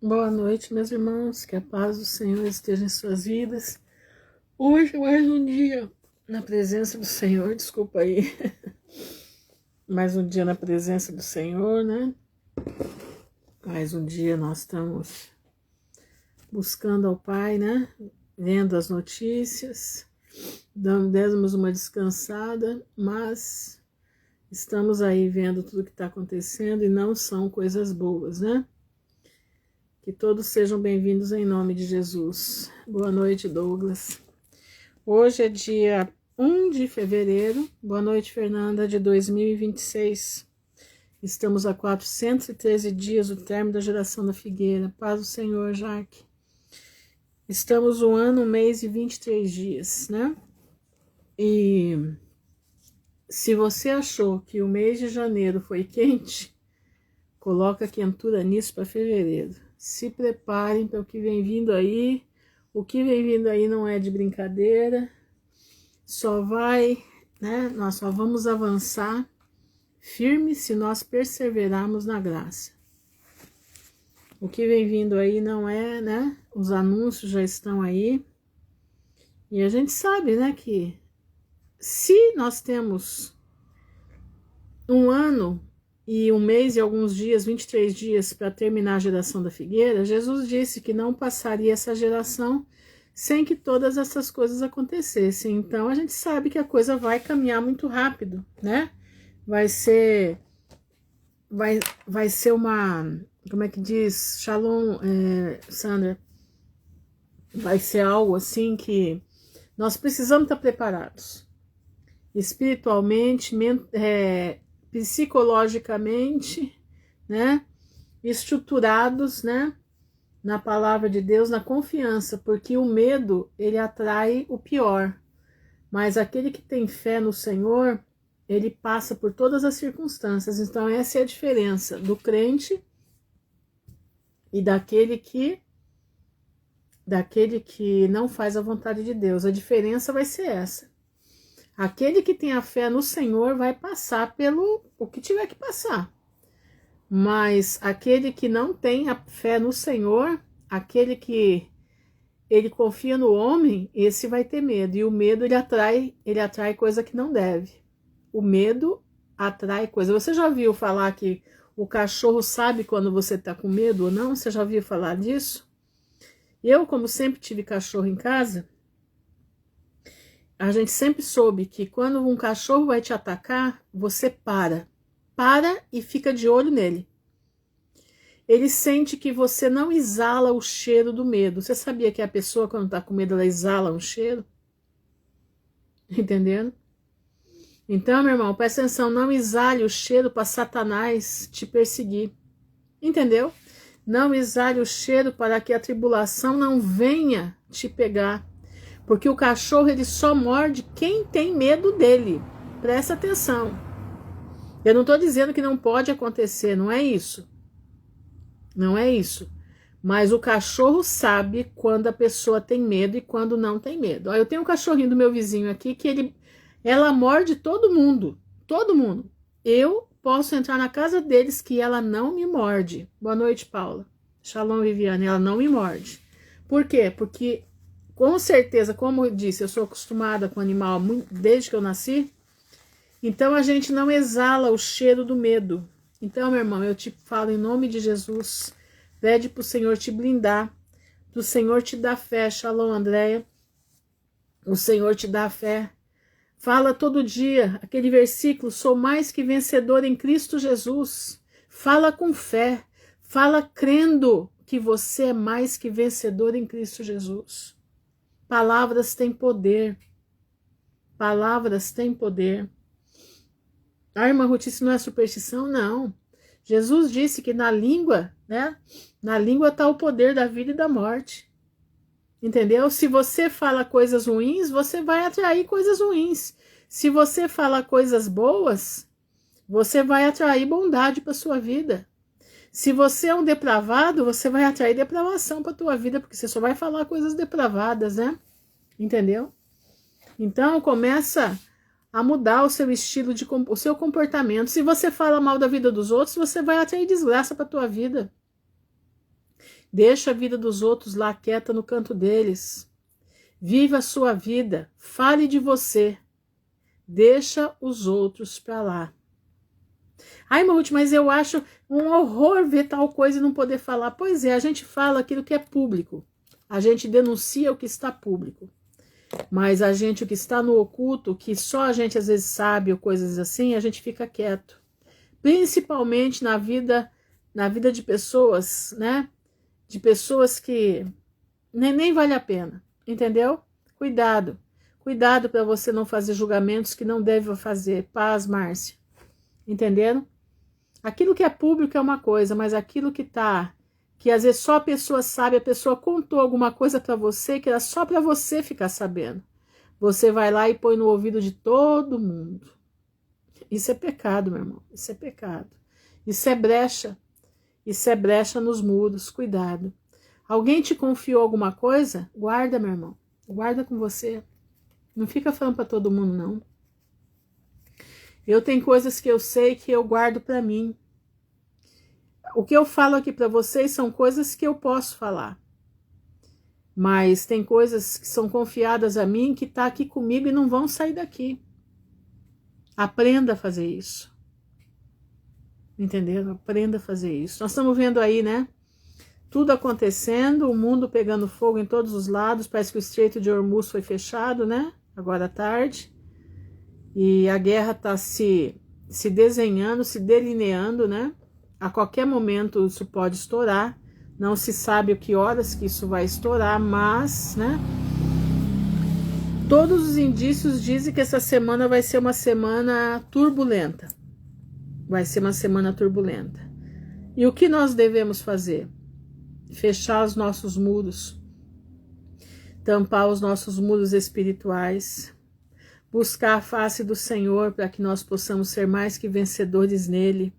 Boa noite, meus irmãos, que a paz do Senhor esteja em suas vidas. Hoje, mais um dia na presença do Senhor, desculpa aí, mais um dia na presença do Senhor, né? Mais um dia nós estamos buscando ao Pai, né? Vendo as notícias, demos uma descansada, mas estamos aí vendo tudo que está acontecendo e não são coisas boas, né? Que todos sejam bem-vindos em nome de Jesus. Boa noite, Douglas. Hoje é dia 1 de fevereiro. Boa noite, Fernanda, de 2026. Estamos a 413 dias do término da geração da figueira. Paz do Senhor, Jaque. Estamos 1 ano, 1 mês e 23 dias, né? E se você achou que o mês de janeiro foi quente, coloca quentura nisso para fevereiro. Se preparem para o que vem vindo aí. O que vem vindo aí não é de brincadeira. Só vai, né? Nós só vamos avançar firme se nós perseverarmos na graça. O que vem vindo aí não é, né? Os anúncios já estão aí. E a gente sabe, né, que se nós temos 1 ano e 1 mês e alguns dias, 23 dias para terminar a geração da figueira, Jesus disse que não passaria essa geração sem que todas essas coisas acontecessem. Então a gente sabe que a coisa vai caminhar muito rápido, né? Vai ser uma, como é que diz? Shalom, Sandra. Vai ser algo assim que nós precisamos estar preparados. Espiritualmente, psicologicamente, né, estruturados, né, na palavra de Deus, na confiança, porque o medo, ele atrai o pior, mas aquele que tem fé no Senhor, ele passa por todas as circunstâncias. Então essa é a diferença do crente e daquele que não faz a vontade de Deus. A diferença vai ser essa. Aquele que tem a fé no Senhor vai passar pelo o que tiver que passar. Mas aquele que não tem a fé no Senhor, aquele que ele confia no homem, esse vai ter medo. E o medo ele atrai coisa que não deve. O medo atrai coisa. Você já ouviu falar que o cachorro sabe quando você está com medo ou não? Você já ouviu falar disso? Eu, como sempre tive cachorro em casa, a gente sempre soube que quando um cachorro vai te atacar, você para e fica de olho nele. Ele sente que você não exala o cheiro do medo. Você sabia que a pessoa, quando está com medo, ela exala um cheiro? Entendendo? Então, meu irmão, presta atenção, não exale o cheiro para Satanás te perseguir. Entendeu? Não exale o cheiro para que a tribulação não venha te pegar. Porque o cachorro, ele só morde quem tem medo dele. Presta atenção. Eu não estou dizendo que não pode acontecer, não é isso. Não é isso. Mas o cachorro sabe quando a pessoa tem medo e quando não tem medo. Ó, eu tenho um cachorrinho do meu vizinho aqui que ela morde todo mundo. Todo mundo. Eu posso entrar na casa deles que ela não me morde. Boa noite, Paula. Shalom, Viviane. Ela não me morde. Por quê? Porque com certeza, como eu disse, eu sou acostumada com animal desde que eu nasci, então a gente não exala o cheiro do medo. Então, meu irmão, eu te falo em nome de Jesus, pede para o Senhor te blindar, para o Senhor te dar fé. Shalom, Andréia. O Senhor te dá fé. Fala todo dia aquele versículo, sou mais que vencedor em Cristo Jesus. Fala com fé, fala crendo que você é mais que vencedor em Cristo Jesus. Palavras têm poder. Palavras têm poder. Ah, irmã Ruth, isso não é superstição? Não. Jesus disse que na língua, né? Na língua está o poder da vida e da morte. Entendeu? Se você fala coisas ruins, você vai atrair coisas ruins. Se você fala coisas boas, você vai atrair bondade para sua vida. Se você é um depravado, você vai atrair depravação para a tua vida, porque você só vai falar coisas depravadas, né? Entendeu? Então, começa a mudar o seu estilo, o seu comportamento. Se você fala mal da vida dos outros, você vai atrair desgraça para a tua vida. Deixa a vida dos outros lá quieta no canto deles. Viva a sua vida, fale de você. Deixa os outros para lá. Ai, Ruth, mas eu acho um horror ver tal coisa e não poder falar. Pois é, a gente fala aquilo que é público. A gente denuncia o que está público. Mas a gente, o que está no oculto, que só a gente às vezes sabe ou coisas assim, a gente fica quieto. Principalmente na vida de pessoas, né? De pessoas que nem vale a pena, entendeu? Cuidado. Cuidado para você não fazer julgamentos que não deve fazer. Paz, Márcia. Entenderam? Aquilo que é público é uma coisa, mas aquilo que às vezes só a pessoa sabe, a pessoa contou alguma coisa para você que era só para você ficar sabendo. Você vai lá e põe no ouvido de todo mundo. Isso é pecado, meu irmão. Isso é pecado. Isso é brecha. Isso é brecha nos muros. Cuidado. Alguém te confiou alguma coisa? Guarda, meu irmão. Guarda com você. Não fica falando para todo mundo, não. Eu tenho coisas que eu sei que eu guardo para mim. O que eu falo aqui para vocês são coisas que eu posso falar. Mas tem coisas que são confiadas a mim que tá aqui comigo e não vão sair daqui. Aprenda a fazer isso. Entenderam? Aprenda a fazer isso. Nós estamos vendo aí, né? Tudo acontecendo, o mundo pegando fogo em todos os lados. Parece que o Estreito de Hormuz foi fechado, né? Agora à tarde. E a guerra está se desenhando, se delineando, né? A qualquer momento isso pode estourar. Não se sabe a que horas que isso vai estourar, mas, né? Todos os indícios dizem que essa semana vai ser uma semana turbulenta. Vai ser uma semana turbulenta. E o que nós devemos fazer? Fechar os nossos muros. Tampar os nossos muros espirituais. Buscar a face do Senhor para que nós possamos ser mais que vencedores nele.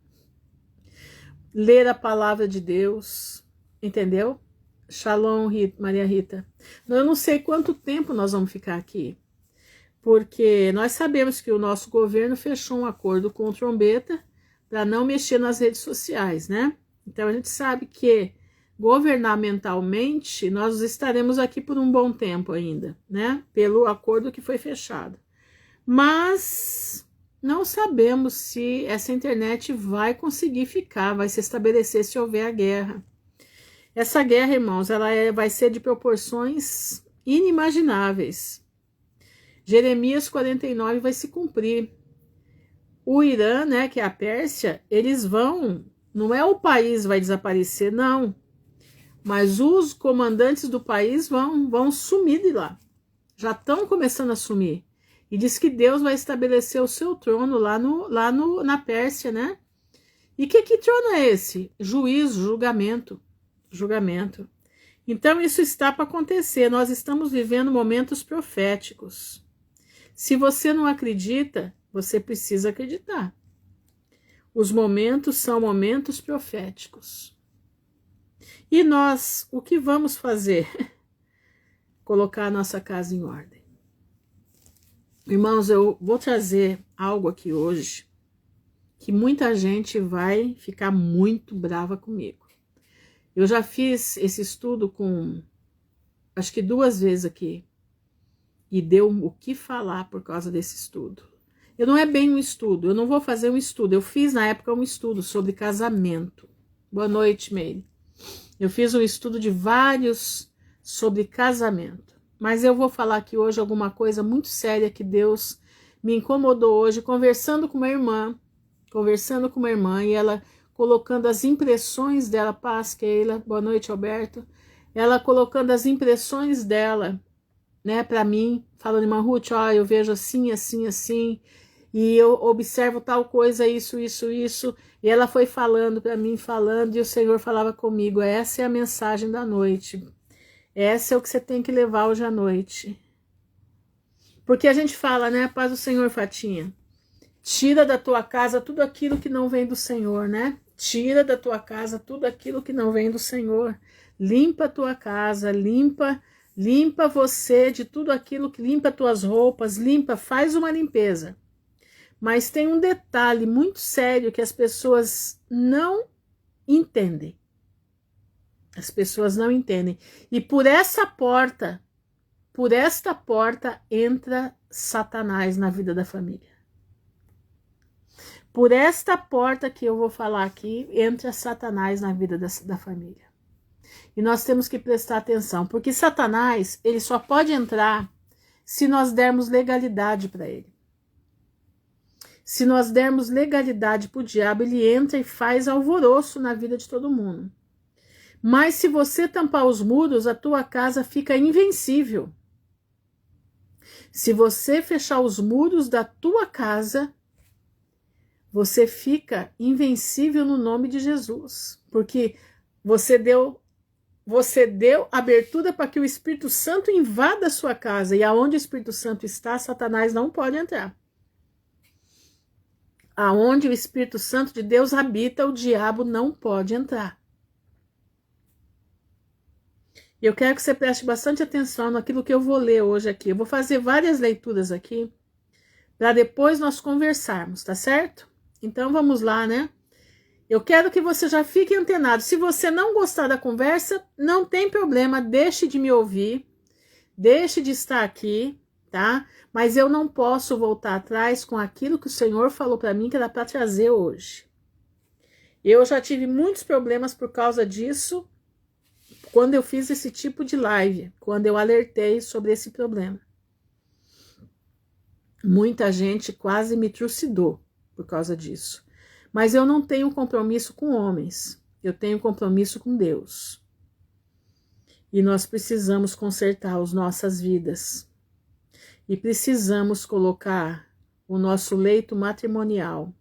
Ler a palavra de Deus, entendeu? Shalom, Maria Rita. Eu não sei quanto tempo nós vamos ficar aqui, porque nós sabemos que o nosso governo fechou um acordo com o Trombeta para não mexer nas redes sociais, né? Então a gente sabe que governamentalmente nós estaremos aqui por um bom tempo ainda, né? Pelo acordo que foi fechado. Mas não sabemos se essa internet vai conseguir ficar, vai se estabelecer se houver a guerra. Essa guerra, irmãos, vai ser de proporções inimagináveis. Jeremias 49 vai se cumprir. O Irã, né, que é a Pérsia, eles vão, não é o país vai desaparecer, não. Mas os comandantes do país vão sumir de lá. Já estão começando a sumir. E diz que Deus vai estabelecer o seu trono lá na Pérsia, né? E que trono é esse? Juízo, julgamento. Então isso está para acontecer. Nós estamos vivendo momentos proféticos. Se você não acredita, você precisa acreditar. Os momentos são momentos proféticos. E nós, o que vamos fazer? Colocar a nossa casa em ordem. Irmãos, eu vou trazer algo aqui hoje que muita gente vai ficar muito brava comigo. Eu já fiz esse estudo acho que 2 vezes aqui e deu o que falar por causa desse estudo. Não é bem um estudo, eu não vou fazer um estudo. Eu fiz na época um estudo sobre casamento. Boa noite, Meire. Eu fiz um estudo de vários sobre casamento. Mas eu vou falar aqui hoje alguma coisa muito séria que Deus me incomodou hoje, conversando com uma irmã, e ela colocando as impressões dela, paz, Keila, boa noite, Alberto, ela colocando as impressões dela, né, para mim, falando, irmã Ruth, ó, eu vejo assim, e eu observo tal coisa, isso, e ela foi falando para mim, e o Senhor falava comigo, essa é a mensagem da noite. Essa é o que você tem que levar hoje à noite. Porque a gente fala, né? Paz do Senhor, Fatinha. Tira da tua casa tudo aquilo que não vem do Senhor, né? Tira da tua casa tudo aquilo que não vem do Senhor. Limpa a tua casa, limpa você de tudo aquilo que limpa tuas roupas, faz uma limpeza. Mas tem um detalhe muito sério que as pessoas não entendem. As pessoas não entendem. E por esta porta entra Satanás na vida da família. Por esta porta que eu vou falar aqui, entra Satanás na vida da família. E nós temos que prestar atenção, porque Satanás, ele só pode entrar se nós dermos legalidade para ele. Se nós dermos legalidade para o diabo, ele entra e faz alvoroço na vida de todo mundo. Mas se você tampar os muros, a tua casa fica invencível. Se você fechar os muros da tua casa, você fica invencível no nome de Jesus. Porque você deu abertura para que o Espírito Santo invada a sua casa. E aonde o Espírito Santo está, Satanás não pode entrar. Aonde o Espírito Santo de Deus habita, o diabo não pode entrar. E eu quero que você preste bastante atenção naquilo que eu vou ler hoje aqui. Eu vou fazer várias leituras aqui, para depois nós conversarmos, tá certo? Então vamos lá, né? Eu quero que você já fique antenado. Se você não gostar da conversa, não tem problema, deixe de me ouvir, deixe de estar aqui, tá? Mas eu não posso voltar atrás com aquilo que o Senhor falou para mim que era para trazer hoje. Eu já tive muitos problemas por causa disso, quando eu fiz esse tipo de live, quando eu alertei sobre esse problema. Muita gente quase me trucidou por causa disso. Mas eu não tenho compromisso com homens, eu tenho compromisso com Deus. E nós precisamos consertar as nossas vidas. E precisamos colocar o nosso leito matrimonial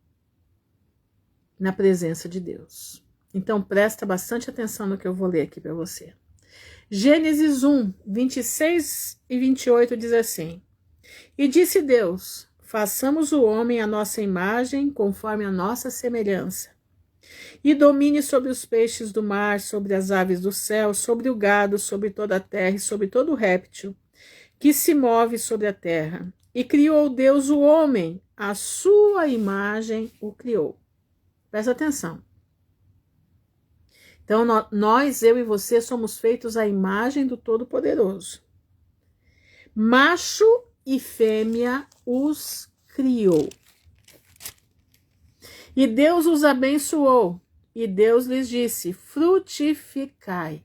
na presença de Deus. Então presta bastante atenção no que eu vou ler aqui para você. Gênesis 1, 26 e 28 diz assim: E disse Deus: façamos o homem à nossa imagem, conforme a nossa semelhança, e domine sobre os peixes do mar, sobre as aves do céu, sobre o gado, sobre toda a terra e sobre todo réptil que se move sobre a terra. E criou Deus o homem, à sua imagem o criou. Presta atenção. Então, nós, eu e você, somos feitos à imagem do Todo-Poderoso. Macho e fêmea os criou. E Deus os abençoou. E Deus lhes disse: frutificai,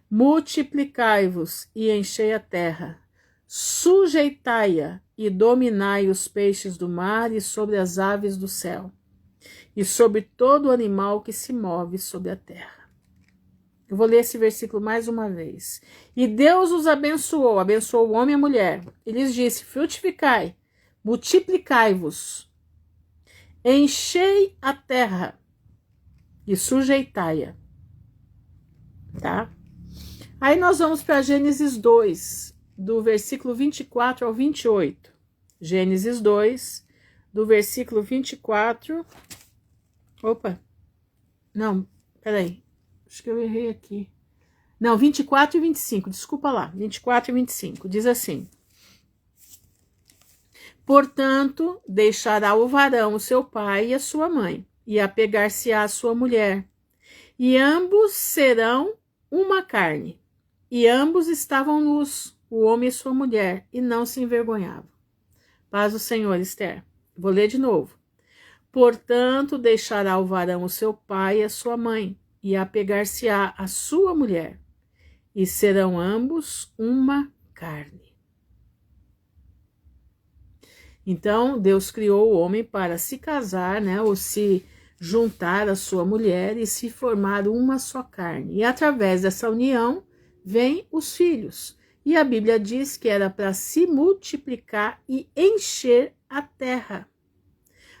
multiplicai-vos e enchei a terra, sujeitai-a e dominai os peixes do mar e sobre as aves do céu, e sobre todo animal que se move sobre a terra. Eu vou ler esse versículo mais uma vez. E Deus os abençoou, abençoou o homem e a mulher. E lhes disse: frutificai, multiplicai-vos, enchei a terra e sujeitai-a. Tá? Aí nós vamos para Gênesis 2, do versículo 24 ao 28. Gênesis 2, do versículo 24... Opa! Não, peraí. Acho que eu errei aqui. Não, 24 e 25, desculpa lá. 24 e 25, diz assim: Portanto, deixará o varão o seu pai e a sua mãe, e apegar-se-á à sua mulher, e ambos serão uma carne. E ambos estavam nus, o homem e sua mulher, e não se envergonhavam. Paz do Senhor, Esther. Vou ler de novo. Portanto, deixará o varão o seu pai e a sua mãe, e apegar-se-á à sua mulher, e serão ambos uma carne. Então, Deus criou o homem para se casar, né, ou se juntar à sua mulher e se formar uma só carne. E através dessa união, vêm os filhos. E a Bíblia diz que era para se multiplicar e encher a terra.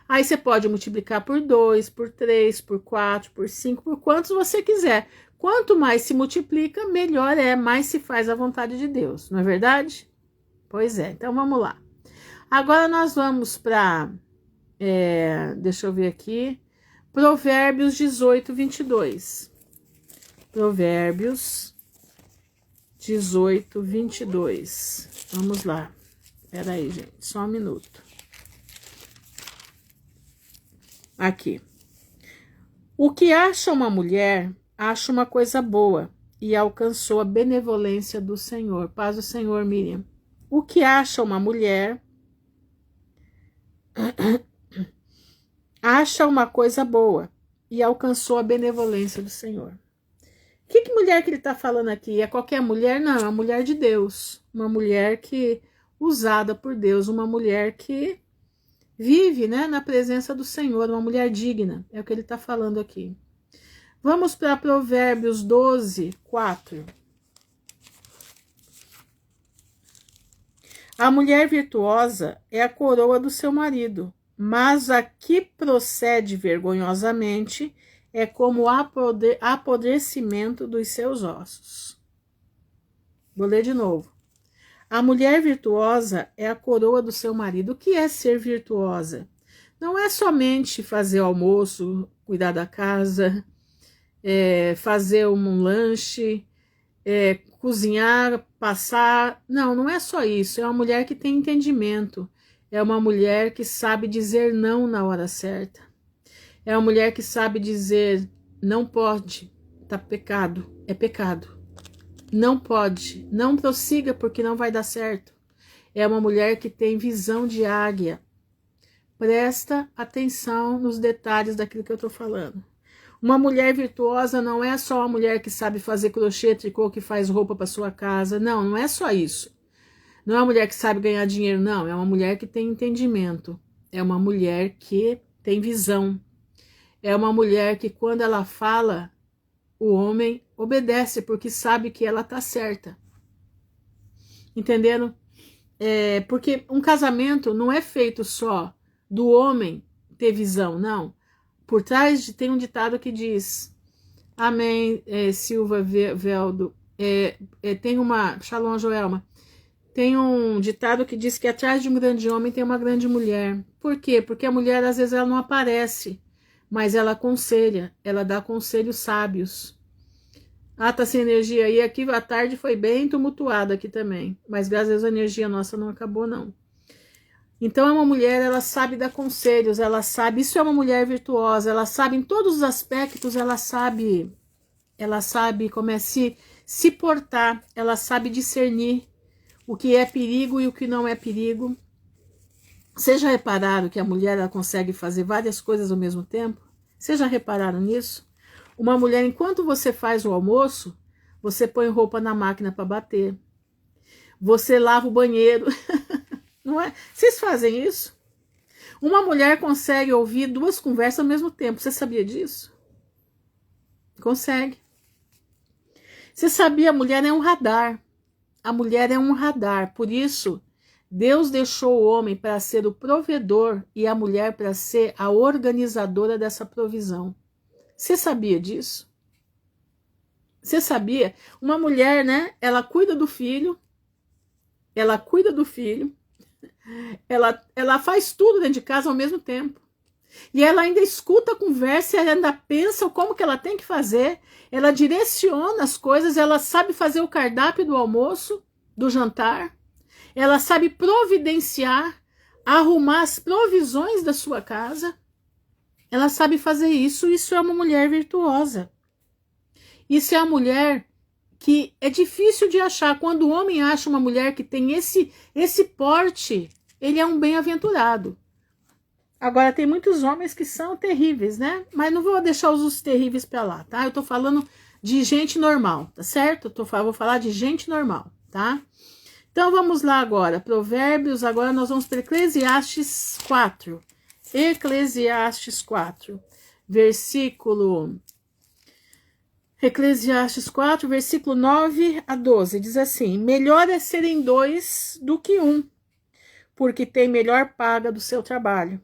Aí você pode multiplicar por 2, por 3, por 4, por 5, por quantos você quiser. Quanto mais se multiplica, melhor é, mais se faz a vontade de Deus, não é verdade? Pois é, então vamos lá. Agora nós vamos para, deixa eu ver aqui, Provérbios 18, 22. Provérbios 18, 22. Vamos lá. Espera aí, gente, só um minuto. Aqui. O que acha uma mulher, acha uma coisa boa e alcançou a benevolência do Senhor. Paz do Senhor, Miriam. O que acha uma mulher acha uma coisa boa e alcançou a benevolência do Senhor. Que mulher que ele está falando aqui? É qualquer mulher? Não, é uma mulher de Deus. Uma mulher que usada por Deus, uma mulher que vive, né, na presença do Senhor, uma mulher digna. É o que ele está falando aqui. Vamos para Provérbios 12, 4. A mulher virtuosa é a coroa do seu marido, mas a que procede vergonhosamente é como o apodrecimento dos seus ossos. Vou ler de novo. A mulher virtuosa é a coroa do seu marido. O que é ser virtuosa? Não é somente fazer o almoço, cuidar da casa, fazer um lanche, cozinhar, passar. Não, não é só isso. É uma mulher que tem entendimento. É uma mulher que sabe dizer não na hora certa. É uma mulher que sabe dizer não pode, tá pecado, é pecado. Não pode, não prossiga porque não vai dar certo. É uma mulher que tem visão de águia. Presta atenção nos detalhes daquilo que eu estou falando. Uma mulher virtuosa não é só uma mulher que sabe fazer crochê, tricô, que faz roupa para sua casa. Não, não é só isso. Não é uma mulher que sabe ganhar dinheiro, não. É uma mulher que tem entendimento. É uma mulher que tem visão. É uma mulher que quando ela fala, o homem obedece porque sabe que ela tá certa. Entenderam? Porque um casamento não é feito só do homem ter visão, não. Por trás tem um ditado que diz, amém, Silva Veldo, tem uma, Shalom Joelma, tem um ditado que diz que atrás de um grande homem tem uma grande mulher. Por quê? Porque a mulher às vezes ela não aparece, mas ela aconselha, ela dá conselhos sábios. Ah, tá sem energia aí, aqui a tarde foi bem tumultuada aqui também, mas graças a Deus a energia nossa não acabou não. Então é uma mulher, ela sabe dar conselhos, ela sabe, isso é uma mulher virtuosa, ela sabe em todos os aspectos, ela sabe como é se portar, ela sabe discernir o que é perigo e o que não é perigo. Vocês já repararam que a mulher ela consegue fazer várias coisas ao mesmo tempo? Vocês já repararam nisso? Uma mulher, enquanto você faz o almoço, você põe roupa na máquina para bater. Você lava o banheiro. Não é? Vocês fazem isso? Uma mulher consegue ouvir duas conversas ao mesmo tempo. Você sabia disso? Consegue. Você sabia? A mulher é um radar. A mulher é um radar. Por isso, Deus deixou o homem para ser o provedor e a mulher para ser a organizadora dessa provisão. Você sabia disso? Você sabia? Uma mulher, né? Ela cuida do filho. Ela cuida do filho. Ela faz tudo dentro de casa ao mesmo tempo. E ela ainda escuta a conversa, ela ainda pensa como que ela tem que fazer, ela direciona as coisas, ela sabe fazer o cardápio do almoço, do jantar, ela sabe providenciar, arrumar as provisões da sua casa, ela sabe fazer isso, isso é uma mulher virtuosa. Isso é a mulher que é difícil de achar. Quando o homem acha uma mulher que tem esse porte, ele é um bem-aventurado. Agora, tem muitos homens que são terríveis, né? Mas não vou deixar os terríveis para lá, tá? Eu tô falando de gente normal, tá certo? Vou falar de gente normal, tá? Então, vamos lá agora. Provérbios, agora nós vamos para Eclesiastes 4. Eclesiastes 4, versículo... Eclesiastes 4, versículo 9 a 12, diz assim: melhor é serem dois do que um, porque tem melhor paga do seu trabalho.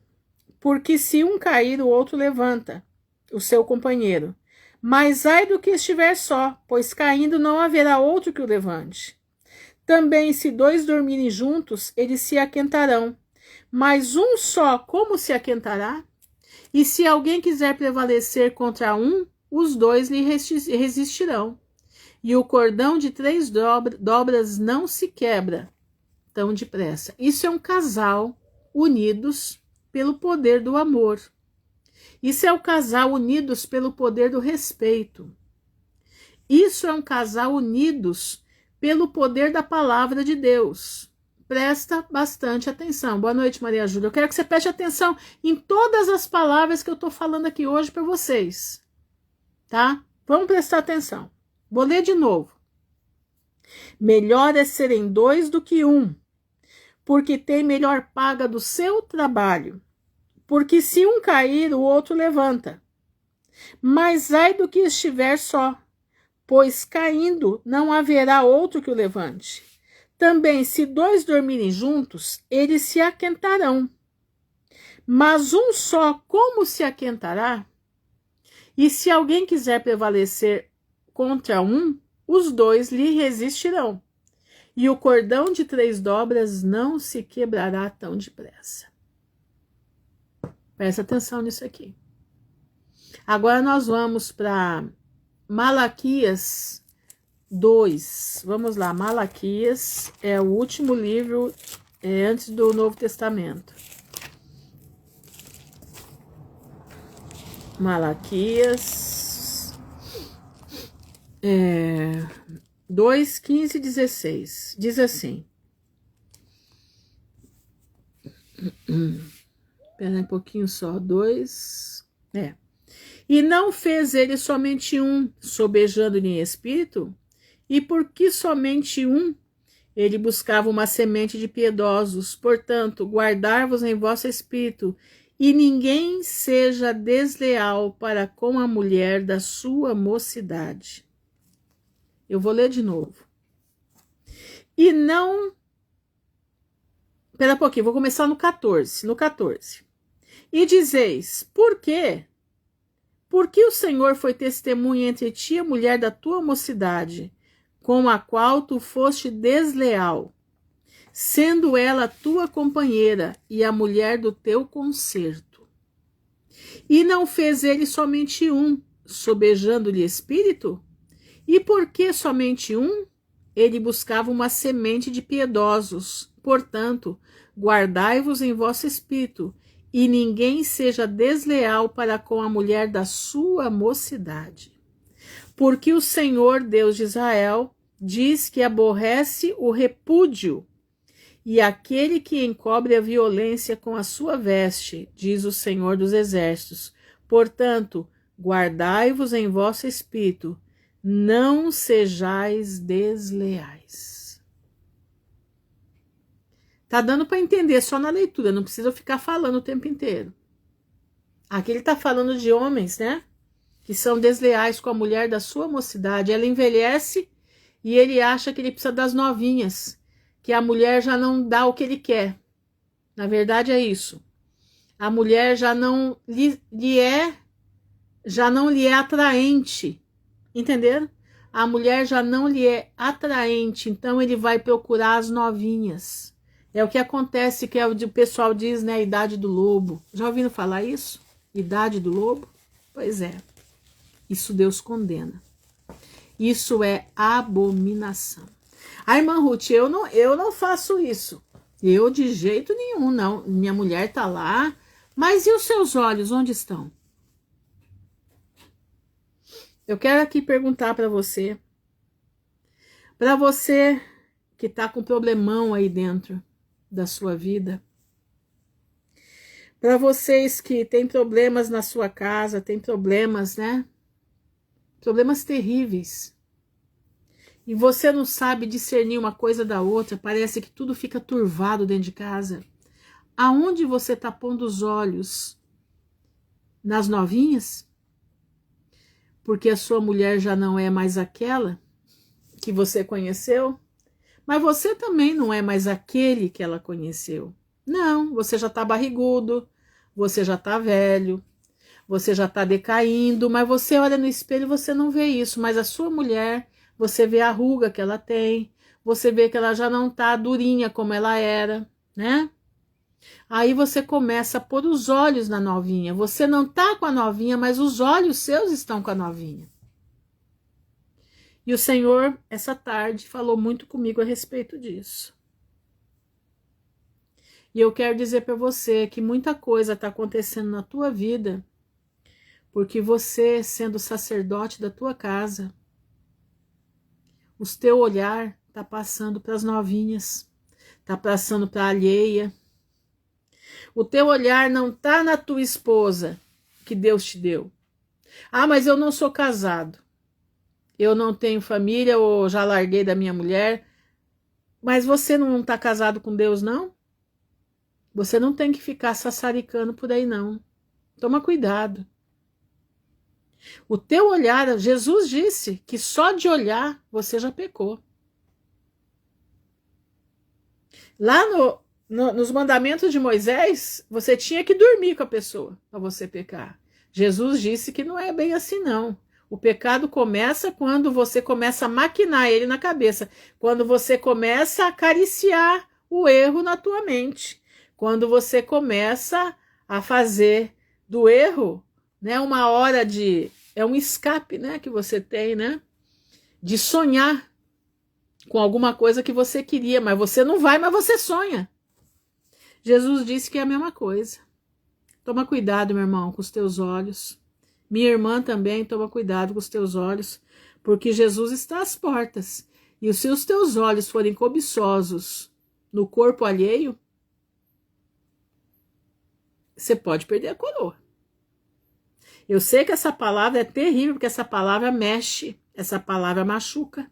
Porque se um cair, o outro levanta, o seu companheiro. Mas ai do que estiver só, pois caindo não haverá outro que o levante. Também se dois dormirem juntos, eles se aquentarão. Mas um só, como se aquentará? E se alguém quiser prevalecer contra um, os dois lhe resistirão. E o cordão de 3 dobras não se quebra tão depressa. Isso é um casal unidos pelo poder do amor. Isso é o casal unidos pelo poder do respeito. Isso é um casal unidos pelo poder da palavra de Deus. Presta bastante atenção. Boa noite, Maria Júlia. Eu quero que você preste atenção em todas as palavras que eu estou falando aqui hoje para vocês. Tá? Vamos prestar atenção. Vou ler de novo. Melhor é serem dois do que um, porque tem melhor paga do seu trabalho. Porque se um cair, o outro levanta. Mas ai do que estiver só, pois caindo não haverá outro que o levante. Também, se dois dormirem juntos, eles se aquentarão. Mas um só, como se aquentará? E se alguém quiser prevalecer contra um, os dois lhe resistirão. E o cordão de 3 dobras não se quebrará tão depressa. Presta atenção nisso aqui. Agora nós vamos para Malaquias 2. Vamos lá, Malaquias é o último livro antes do Novo Testamento. Malaquias 2, 15 e 16. Diz assim. Espera um pouquinho só. 2. E não fez ele somente um, sobejando-lhe em espírito? E por que somente um? Ele buscava uma semente de piedosos. Portanto, guardai-vos em vosso espírito, e ninguém seja desleal para com a mulher da sua mocidade. Eu vou ler de novo. E não... Espera um pouquinho, vou começar no 14. No 14. E dizeis, por quê? Porque o Senhor foi testemunha entre ti e a mulher da tua mocidade, com a qual tu foste desleal, sendo ela tua companheira e a mulher do teu concerto. E não fez ele somente um, sobejando-lhe espírito? E por que somente um? Ele buscava uma semente de piedosos. Portanto, guardai-vos em vosso espírito, e ninguém seja desleal para com a mulher da sua mocidade. Porque o Senhor, Deus de Israel, diz que aborrece o repúdio, e aquele que encobre a violência com a sua veste, diz o Senhor dos Exércitos. Portanto, guardai-vos em vosso espírito, não sejais desleais. Tá dando para entender só na leitura, não precisa ficar falando o tempo inteiro. Aqui ele tá falando de homens, né? Que são desleais com a mulher da sua mocidade. Ela envelhece e ele acha que ele precisa das novinhas, que a mulher já não dá o que ele quer. Na verdade é isso. A mulher já não lhe é atraente. Entenderam? A mulher já não lhe é atraente, então ele vai procurar as novinhas. É o que acontece, que o pessoal diz, né, a idade do lobo. Já ouviram falar isso? Idade do lobo? Pois é. Isso Deus condena. Isso é abominação. A irmã Ruth, eu não faço isso. Eu de jeito nenhum, não. Minha mulher tá lá. Mas e os seus olhos, onde estão? Eu quero aqui perguntar para você que tá com problemão aí dentro da sua vida, para vocês que têm problemas na sua casa, têm problemas, né? Problemas terríveis. E você não sabe discernir uma coisa da outra, parece que tudo fica turvado dentro de casa. Aonde você está pondo os olhos? Nas novinhas? Porque a sua mulher já não é mais aquela que você conheceu? Mas você também não é mais aquele que ela conheceu. Não, você já está barrigudo, você já está velho, você já está decaindo, mas você olha no espelho e você não vê isso. Mas a sua mulher, você vê a ruga que ela tem, você vê que ela já não está durinha como ela era, né? Aí você começa a pôr os olhos na novinha. Você não está com a novinha, mas os olhos seus estão com a novinha. E o Senhor, essa tarde, falou muito comigo a respeito disso. E eu quero dizer para você que muita coisa está acontecendo na tua vida, porque você, sendo sacerdote da tua casa, o teu olhar está passando para as novinhas, está passando para a alheia. O teu olhar não está na tua esposa que Deus te deu. Ah, mas eu não sou casado. Eu não tenho família ou já larguei da minha mulher. Mas você não está casado com Deus, não? Você não tem que ficar sassaricando por aí, não. Toma cuidado. O teu olhar, Jesus disse que só de olhar você já pecou. Lá nos mandamentos de Moisés, você tinha que dormir com a pessoa para você pecar. Jesus disse que não é bem assim, não. O pecado começa quando você começa a maquinar ele na cabeça, quando você começa a acariciar o erro na tua mente, quando você começa a fazer do erro, né, uma hora de... É um escape, né, que você tem, né, de sonhar com alguma coisa que você queria, mas você não vai, mas você sonha. Jesus disse que é a mesma coisa. Toma cuidado, meu irmão, com os teus olhos. Minha irmã também, toma cuidado com os teus olhos, porque Jesus está às portas. E se os teus olhos forem cobiçosos no corpo alheio, você pode perder a coroa. Eu sei que essa palavra é terrível, porque essa palavra mexe, essa palavra machuca.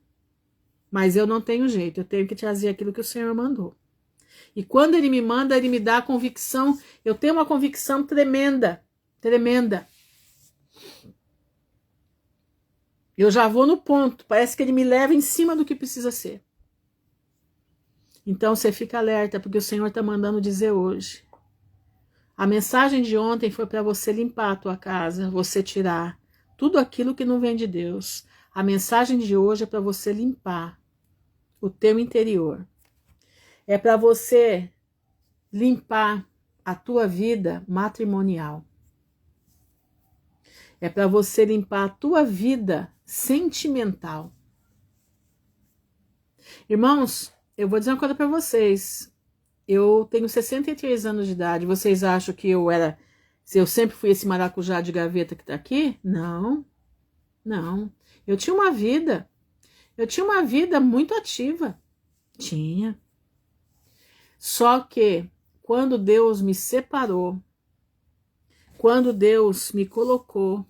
Mas eu não tenho jeito, eu tenho que trazer aquilo que o Senhor mandou. E quando Ele me manda, Ele me dá a convicção. Eu tenho uma convicção tremenda, tremenda. Eu já vou no ponto, parece que Ele me leva em cima do que precisa ser. Então você fica alerta, porque o Senhor está mandando dizer hoje. A mensagem de ontem foi para você limpar a tua casa, você tirar tudo aquilo que não vem de Deus. A mensagem de hoje é para você limpar o teu interior. É para você limpar a tua vida matrimonial. É para você limpar a tua vida sentimental. Irmãos, eu vou dizer uma coisa para vocês. Eu tenho 63 anos de idade. Vocês acham que eu sempre fui esse maracujá de gaveta que tá aqui? Não, não. Eu tinha uma vida muito ativa. Tinha. Só que quando Deus me separou, quando Deus me colocou,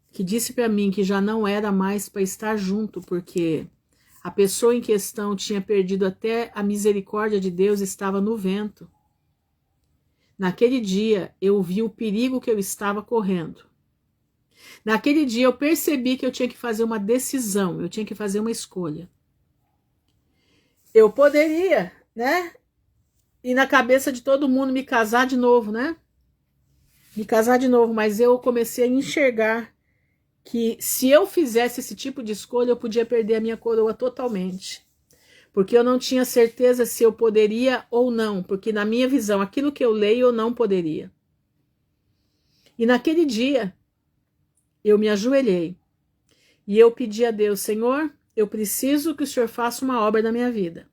que disse para mim que já não era mais para estar junto, porque a pessoa em questão tinha perdido até a misericórdia de Deus, estava no vento. Naquele dia eu vi o perigo que eu estava correndo. Naquele dia eu percebi que eu tinha que fazer uma decisão, eu tinha que fazer uma escolha. Eu poderia, né? E na cabeça de todo mundo me casar de novo, né? Me casar de novo, mas eu comecei a enxergar que se eu fizesse esse tipo de escolha, eu podia perder a minha coroa totalmente. Porque eu não tinha certeza se eu poderia ou não, porque na minha visão, aquilo que eu leio, eu não poderia. E naquele dia, eu me ajoelhei e eu pedi a Deus, Senhor, eu preciso que o Senhor faça uma obra na minha vida.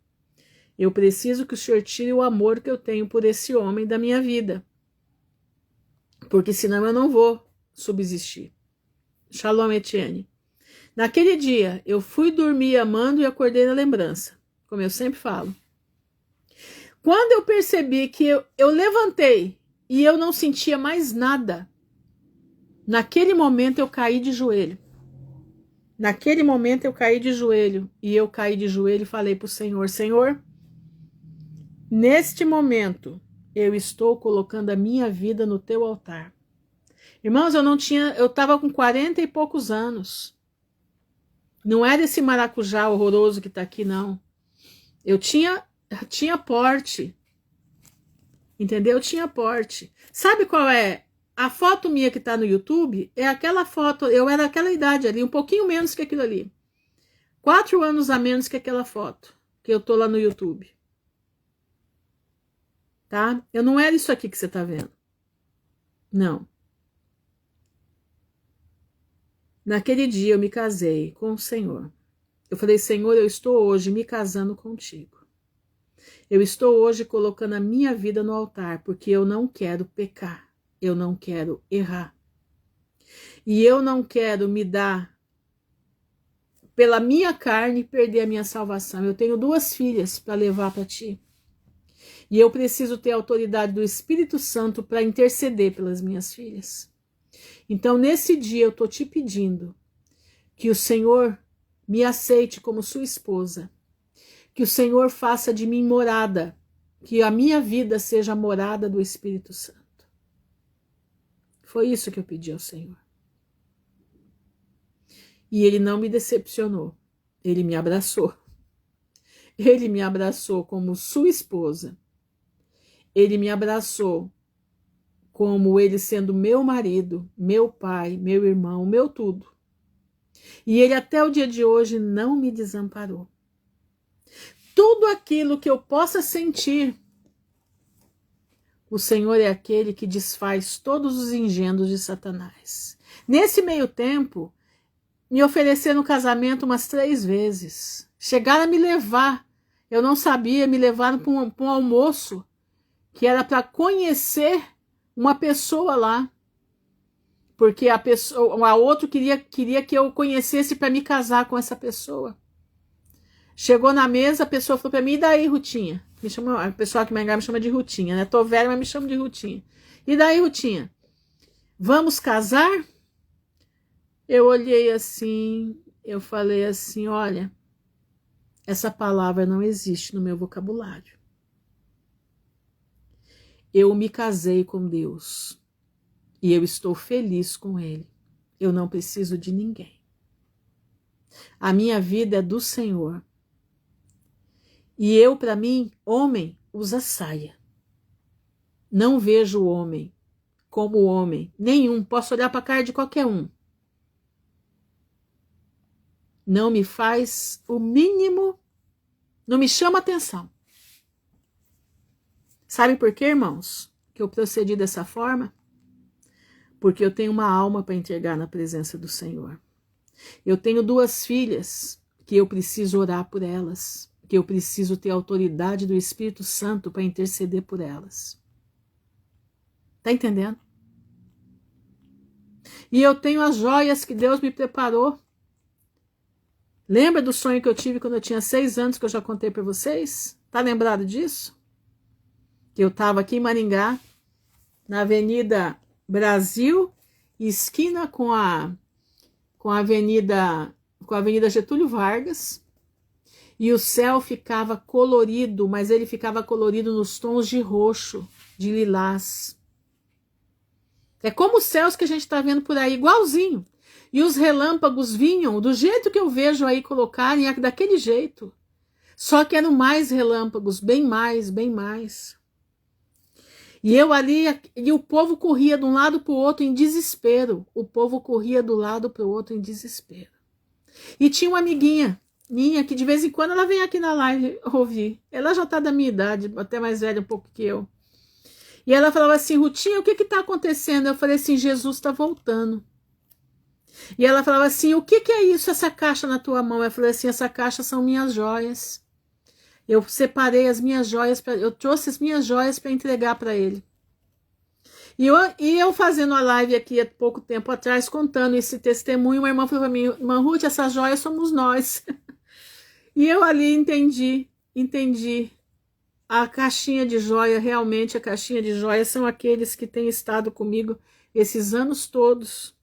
Eu preciso que o Senhor tire o amor que eu tenho por esse homem da minha vida. Porque senão eu não vou subsistir. Shalom, Etienne. Naquele dia, eu fui dormir amando e acordei na lembrança, como eu sempre falo. Quando eu percebi que eu levantei e eu não sentia mais nada, naquele momento eu caí de joelho. Naquele momento eu caí de joelho e eu caí de joelho e falei para o Senhor, Senhor, neste momento eu estou colocando a minha vida no teu altar. Irmãos, eu estava com 40 e poucos anos. Não era esse maracujá horroroso que está aqui, não. Eu tinha porte. Entendeu? Eu tinha porte. Sabe qual é? A foto minha que está no YouTube é aquela foto, eu era aquela idade ali, um pouquinho menos que aquilo ali. 4 anos a menos que aquela foto que eu tô lá no YouTube. Tá? Eu não era isso aqui que você está vendo. Não. Naquele dia eu me casei com o Senhor. Eu falei, Senhor, eu estou hoje me casando contigo. Eu estou hoje colocando a minha vida no altar, porque eu não quero pecar. Eu não quero errar. E eu não quero me dar pela minha carne, perder a minha salvação. Eu tenho 2 filhas para levar para ti. E eu preciso ter a autoridade do Espírito Santo para interceder pelas minhas filhas. Então, nesse dia, eu estou te pedindo que o Senhor me aceite como sua esposa, que o Senhor faça de mim morada, que a minha vida seja a morada do Espírito Santo. Foi isso que eu pedi ao Senhor. E Ele não me decepcionou, Ele me abraçou. Ele me abraçou como sua esposa. Ele me abraçou como Ele sendo meu marido, meu pai, meu irmão, meu tudo. E Ele até o dia de hoje não me desamparou. Tudo aquilo que eu possa sentir, o Senhor é aquele que desfaz todos os engendos de Satanás. Nesse meio tempo, me ofereceram casamento umas 3 vezes. Chegaram a me levar. Eu não sabia, me levaram para um almoço que era para conhecer uma pessoa lá. Porque a outra queria que eu conhecesse para me casar com essa pessoa. Chegou na mesa, a pessoa falou para mim, e daí, Rutinha? A pessoa que me chama de Rutinha, né? Tô velha, mas me chama de Rutinha. E daí, Rutinha? Vamos casar? Eu olhei assim, eu falei assim, olha, essa palavra não existe no meu vocabulário. Eu me casei com Deus e eu estou feliz com Ele. Eu não preciso de ninguém. A minha vida é do Senhor. E eu, para mim, homem, usa saia. Não vejo o homem como homem nenhum. Posso olhar para a cara de qualquer um. Não me faz o mínimo, não me chama atenção. Sabe por quê, irmãos, que eu procedi dessa forma? Porque eu tenho uma alma para entregar na presença do Senhor. Eu tenho 2 filhas que eu preciso orar por elas, que eu preciso ter a autoridade do Espírito Santo para interceder por elas. Tá entendendo? E eu tenho as joias que Deus me preparou. Lembra do sonho que eu tive quando eu tinha 6 anos, que eu já contei para vocês? Tá lembrado disso? Eu estava aqui em Maringá, na Avenida Brasil, esquina com a Avenida Getúlio Vargas, e o céu ficava colorido, mas ele ficava colorido nos tons de roxo, de lilás. É como os céus que a gente está vendo por aí, igualzinho. E os relâmpagos vinham do jeito que eu vejo aí colocarem, daquele jeito. Só que eram mais relâmpagos, bem mais, bem mais. E eu ali, e o povo corria de um lado para o outro em desespero. O povo corria do lado para o outro em desespero. E tinha uma amiguinha minha que de vez em quando ela vem aqui na live ouvir. Ela já está da minha idade, até mais velha um pouco que eu. E ela falava assim, Rutinha, o que está acontecendo? Eu falei assim, Jesus está voltando. E ela falava assim, o que é isso, essa caixa na tua mão? Eu falei assim, essa caixa são minhas joias. Eu separei as minhas joias, eu trouxe as minhas joias para entregar para ele. E eu fazendo a live aqui há pouco tempo atrás, contando esse testemunho, uma irmã falou para mim, irmã Ruth, essas joias somos nós. E eu ali entendi. A caixinha de joia, realmente a caixinha de joia são aqueles que têm estado comigo esses anos todos,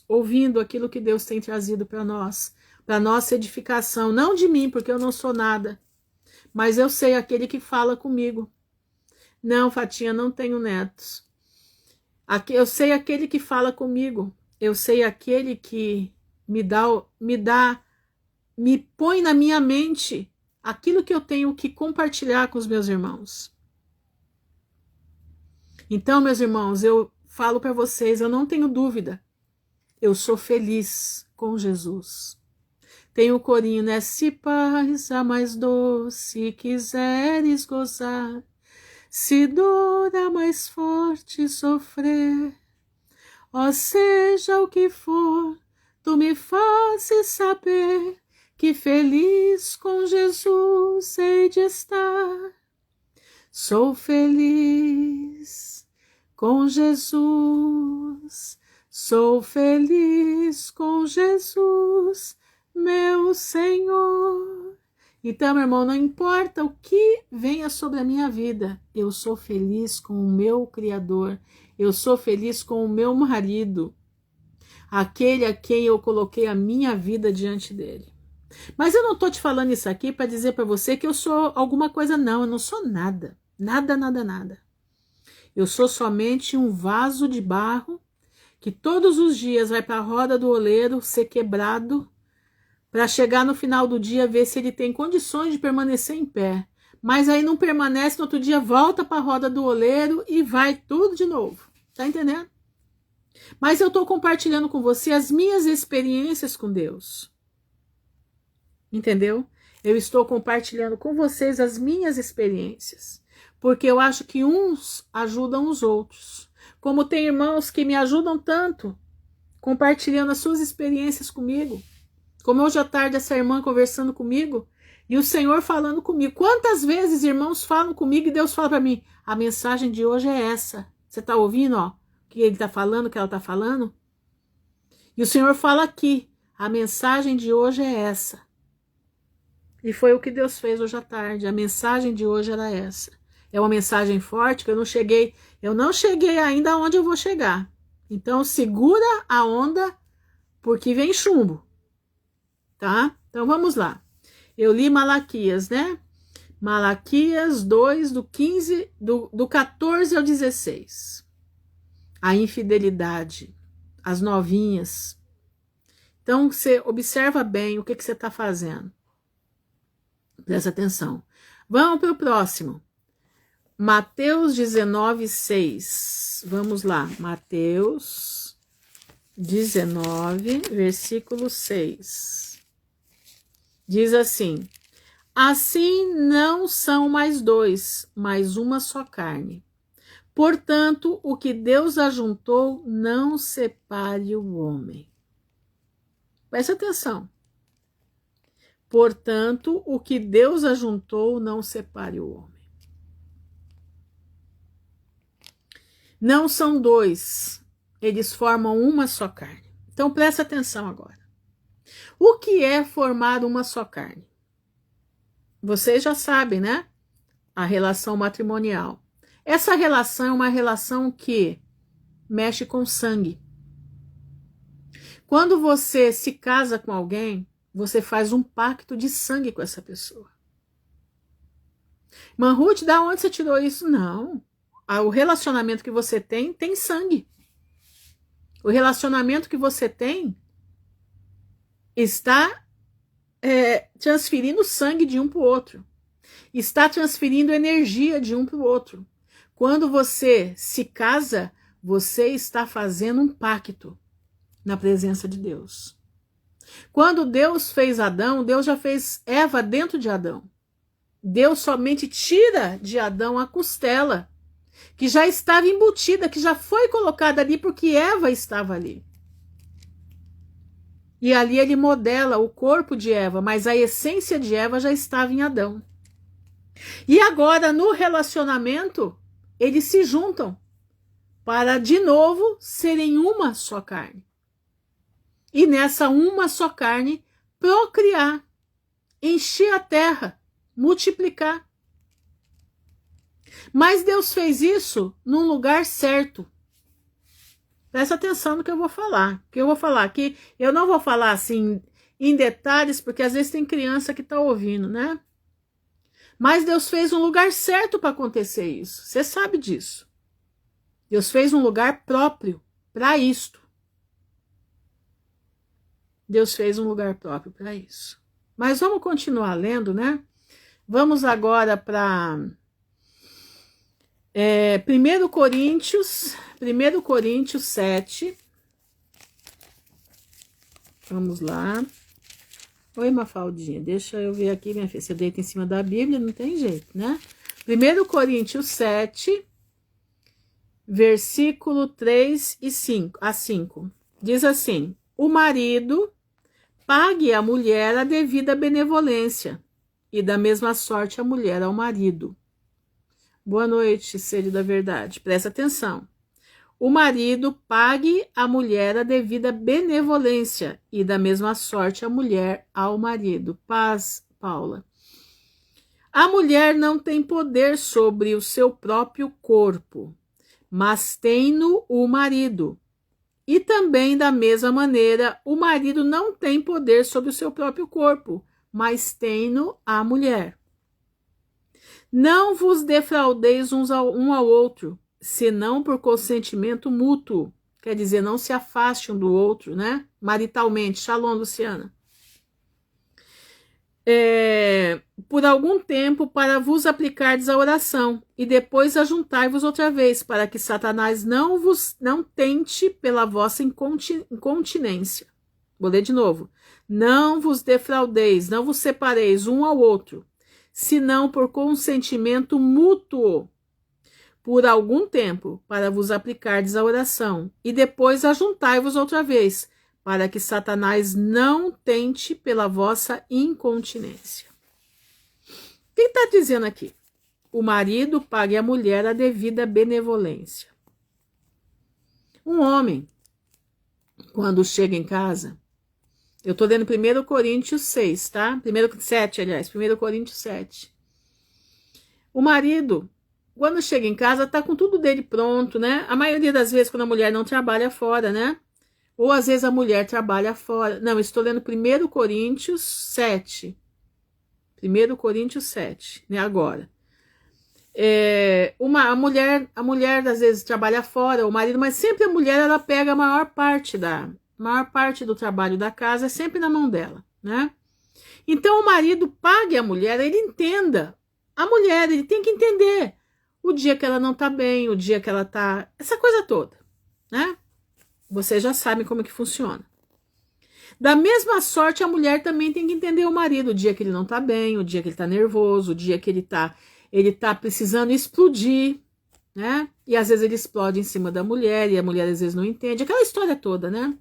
ouvindo aquilo que Deus tem trazido para nós, para nossa edificação, não de mim, porque eu não sou nada, mas eu sei aquele que fala comigo. Não, Fatinha, não tenho netos. Eu sei aquele que fala comigo, eu sei aquele que me põe na minha mente aquilo que eu tenho que compartilhar com os meus irmãos. Então, meus irmãos, eu falo para vocês, eu não tenho dúvida, eu sou feliz com Jesus. Tem o corinho, né? Se paz a mais doce quiseres gozar, se dor a mais forte sofrer, ó seja o que for, tu me fazes saber que feliz com Jesus hei de estar. Sou feliz com Jesus, Sou feliz com Jesus, meu Senhor. Então, meu irmão, não importa o que venha sobre a minha vida, eu sou feliz com o meu Criador, eu sou feliz com o meu marido, aquele a quem eu coloquei a minha vida diante dele. Mas eu não estou te falando isso aqui para dizer para você que eu sou alguma coisa, não, eu não sou nada, nada, nada, nada. Eu sou somente um vaso de barro que todos os dias vai para a roda do oleiro ser quebrado, para chegar no final do dia ver se ele tem condições de permanecer em pé. Mas aí não permanece, no outro dia volta para a roda do oleiro e vai tudo de novo. Tá entendendo? Mas eu estou compartilhando com você as minhas experiências com Deus. Entendeu? Eu estou compartilhando com vocês as minhas experiências. Porque eu acho que uns ajudam os outros. Como tem irmãos que me ajudam tanto, compartilhando as suas experiências comigo. Como hoje à tarde essa irmã conversando comigo e o Senhor falando comigo. Quantas vezes irmãos falam comigo e Deus fala para mim, a mensagem de hoje é essa. Você está ouvindo, ó, o que ele está falando, o que ela está falando? E o Senhor fala aqui, a mensagem de hoje é essa. E foi o que Deus fez hoje à tarde. A mensagem de hoje era essa. É uma mensagem forte que eu não cheguei ainda onde eu vou chegar. Então segura a onda porque vem chumbo. Tá? Então vamos lá. Eu li Malaquias, né? Malaquias 2, do 14 ao 16. A infidelidade, as novinhas. Então você observa bem o que você está fazendo. Presta atenção. Vamos para o próximo. Mateus 19, 6. Vamos lá. Mateus 19, versículo 6. Diz assim: assim não são mais dois, mas uma só carne. Portanto, o que Deus ajuntou, não separe o homem. Presta atenção. Portanto, o que Deus ajuntou, não separe o homem. Não são dois, eles formam uma só carne. Então presta atenção agora. O que é formar uma só carne? Vocês já sabem, né? A relação matrimonial. Essa relação é uma relação que mexe com sangue. Quando você se casa com alguém, você faz um pacto de sangue com essa pessoa. Irmã Ruth, da onde você tirou isso? Não. O relacionamento que você tem sangue. O relacionamento que você tem está transferindo sangue de um para o outro. Está transferindo energia de um para o outro. Quando você se casa, você está fazendo um pacto na presença de Deus. Quando Deus fez Adão, Deus já fez Eva dentro de Adão. Deus somente tira de Adão a costela, que já estava embutida, que já foi colocada ali porque Eva estava ali. E ali ele modela o corpo de Eva, mas a essência de Eva já estava em Adão. E agora, no relacionamento, eles se juntam para, de novo, serem uma só carne. E nessa uma só carne, procriar, encher a terra, multiplicar. Mas Deus fez isso num lugar certo. Presta atenção no que eu vou falar. Que eu vou falar aqui, eu não vou falar assim em detalhes, porque às vezes tem criança que está ouvindo, né? Mas Deus fez um lugar certo para acontecer isso. Você sabe disso. Deus fez um lugar próprio para isto. Deus fez um lugar próprio para isso. Mas vamos continuar lendo, né? Vamos agora para 1 Coríntios 7. Vamos lá. Oi, Mafaldinha, deixa eu ver aqui, minha filha. Você deita em cima da Bíblia, não tem jeito, né? 1 Coríntios 7, versículo 3 a 5. Diz assim: o marido pague à mulher a devida benevolência, e da mesma sorte a mulher ao marido. Boa noite, Sede da Verdade. Presta atenção. o marido pague à mulher a devida benevolência, e da mesma sorte a mulher ao marido. Paz, Paula. A mulher não tem poder sobre o seu próprio corpo, mas tem-no o marido. E também, da mesma maneira, o marido não tem poder sobre o seu próprio corpo, mas tem-no a mulher. Não vos defraudeis um ao outro, senão por consentimento mútuo. Quer dizer, não se afaste um do outro, né? Maritalmente. Shalom, Luciana. Por algum tempo, para vos aplicardes a oração, e depois ajuntai-vos outra vez, para que Satanás não tente pela vossa incontinência. Vou ler de novo. Não vos defraudeis, não vos separeis um ao outro, senão por consentimento mútuo, por algum tempo, para vos aplicardes a oração, e depois ajuntai-vos outra vez, para que Satanás não tente pela vossa incontinência. O que está dizendo aqui? O marido pague à mulher a devida benevolência. Um homem, quando chega em casa, eu estou lendo 1 Coríntios 6, tá? 1 Coríntios 7. O marido, quando chega em casa, tá com tudo dele pronto, né? A maioria das vezes, quando a mulher não trabalha fora, né? Ou às vezes a mulher trabalha fora. Não, estou lendo 1 Coríntios 7. 1 Coríntios 7, né? Agora. A mulher às vezes trabalha fora, o marido, mas sempre a mulher ela pega a maior parte do trabalho da casa, é sempre na mão dela, né? Então o marido pague a mulher, ele entenda. A mulher, ele tem que entender o dia que ela não tá bem, o dia que ela tá... Essa coisa toda, né? Vocês já sabem como que funciona. Da mesma sorte, a mulher também tem que entender o marido, o dia que ele não tá bem, o dia que ele tá nervoso, o dia que ele tá precisando explodir, né? E às vezes ele explode em cima da mulher, e a mulher às vezes não entende. Aquela história toda, né?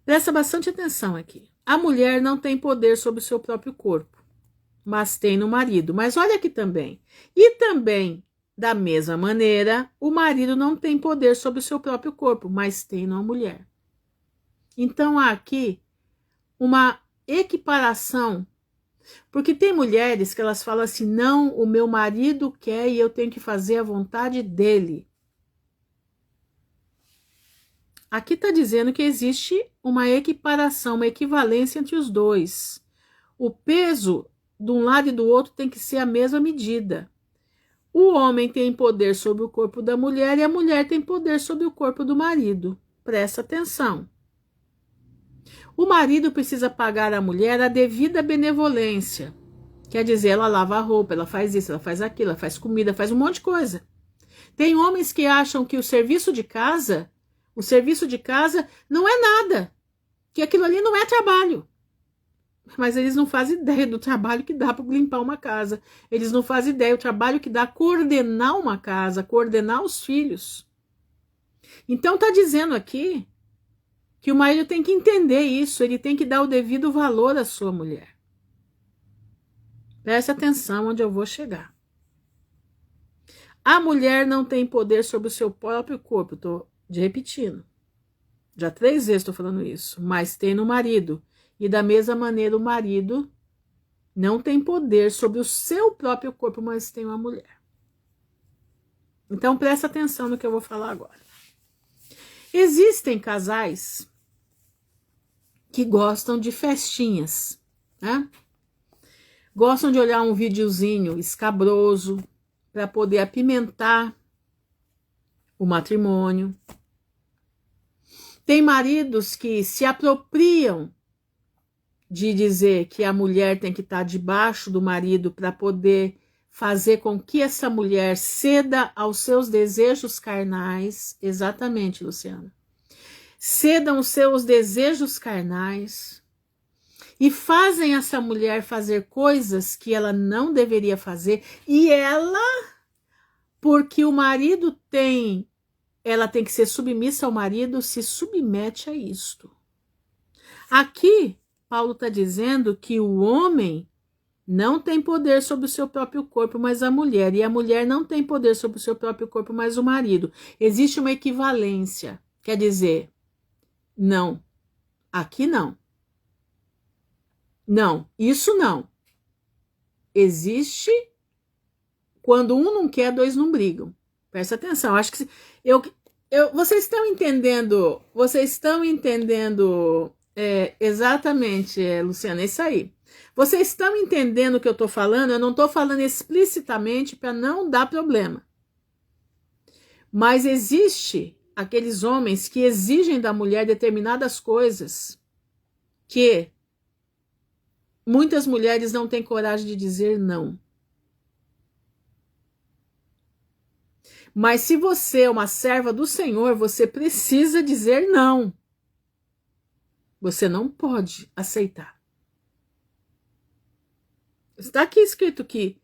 Presta bastante atenção aqui. A mulher não tem poder sobre o seu próprio corpo, mas tem no marido. Mas olha aqui também. E também, da mesma maneira, o marido não tem poder sobre o seu próprio corpo, mas tem na mulher. Então há aqui uma equiparação, porque tem mulheres que elas falam assim, não, o meu marido quer e eu tenho que fazer a vontade dele. Aqui está dizendo que existe uma equiparação, uma equivalência entre os dois. O peso de um lado e do outro tem que ser a mesma medida. O homem tem poder sobre o corpo da mulher e a mulher tem poder sobre o corpo do marido. Presta atenção. O marido precisa pagar à mulher a devida benevolência. Quer dizer, ela lava a roupa, ela faz isso, ela faz aquilo, ela faz comida, faz um monte de coisa. Tem homens que acham que o serviço de casa não é nada, que aquilo ali não é trabalho. Mas eles não fazem ideia do trabalho que dá para limpar uma casa. Eles não fazem ideia do trabalho que dá coordenar uma casa, coordenar os filhos. Então está dizendo aqui que o marido tem que entender isso, ele tem que dar o devido valor à sua mulher. Preste atenção onde eu vou chegar. A mulher não tem poder sobre o seu próprio corpo, estou repetindo. Já 3 vezes estou falando isso, mas tem no marido. E da mesma maneira o marido não tem poder sobre o seu próprio corpo, mas tem uma mulher. Então presta atenção no que eu vou falar agora. Existem casais que gostam de festinhas, né? Gostam de olhar um videozinho escabroso para poder apimentar o matrimônio. Tem maridos que se apropriam de dizer que a mulher tem que estar debaixo do marido para poder fazer com que essa mulher ceda aos seus desejos carnais. Exatamente, Luciana. Cedam os seus desejos carnais e fazem essa mulher fazer coisas que ela não deveria fazer, e ela, porque o marido ela tem que ser submissa ao marido, se submete a isto. Aqui Paulo está dizendo que o homem não tem poder sobre o seu próprio corpo, mas a mulher. E a mulher não tem poder sobre o seu próprio corpo, mas o marido. Existe uma equivalência. Quer dizer, não. Aqui não. Não, isso não. Existe quando um não quer, dois não brigam. Presta atenção. Acho que vocês estão entendendo? Vocês estão entendendo exatamente, Luciana? É isso aí. Vocês estão entendendo o que eu estou falando? Eu não estou falando explicitamente para não dar problema. Mas existe aqueles homens que exigem da mulher determinadas coisas que muitas mulheres não têm coragem de dizer não. Mas se você é uma serva do Senhor, você precisa dizer não. Você não pode aceitar. Está aqui escrito que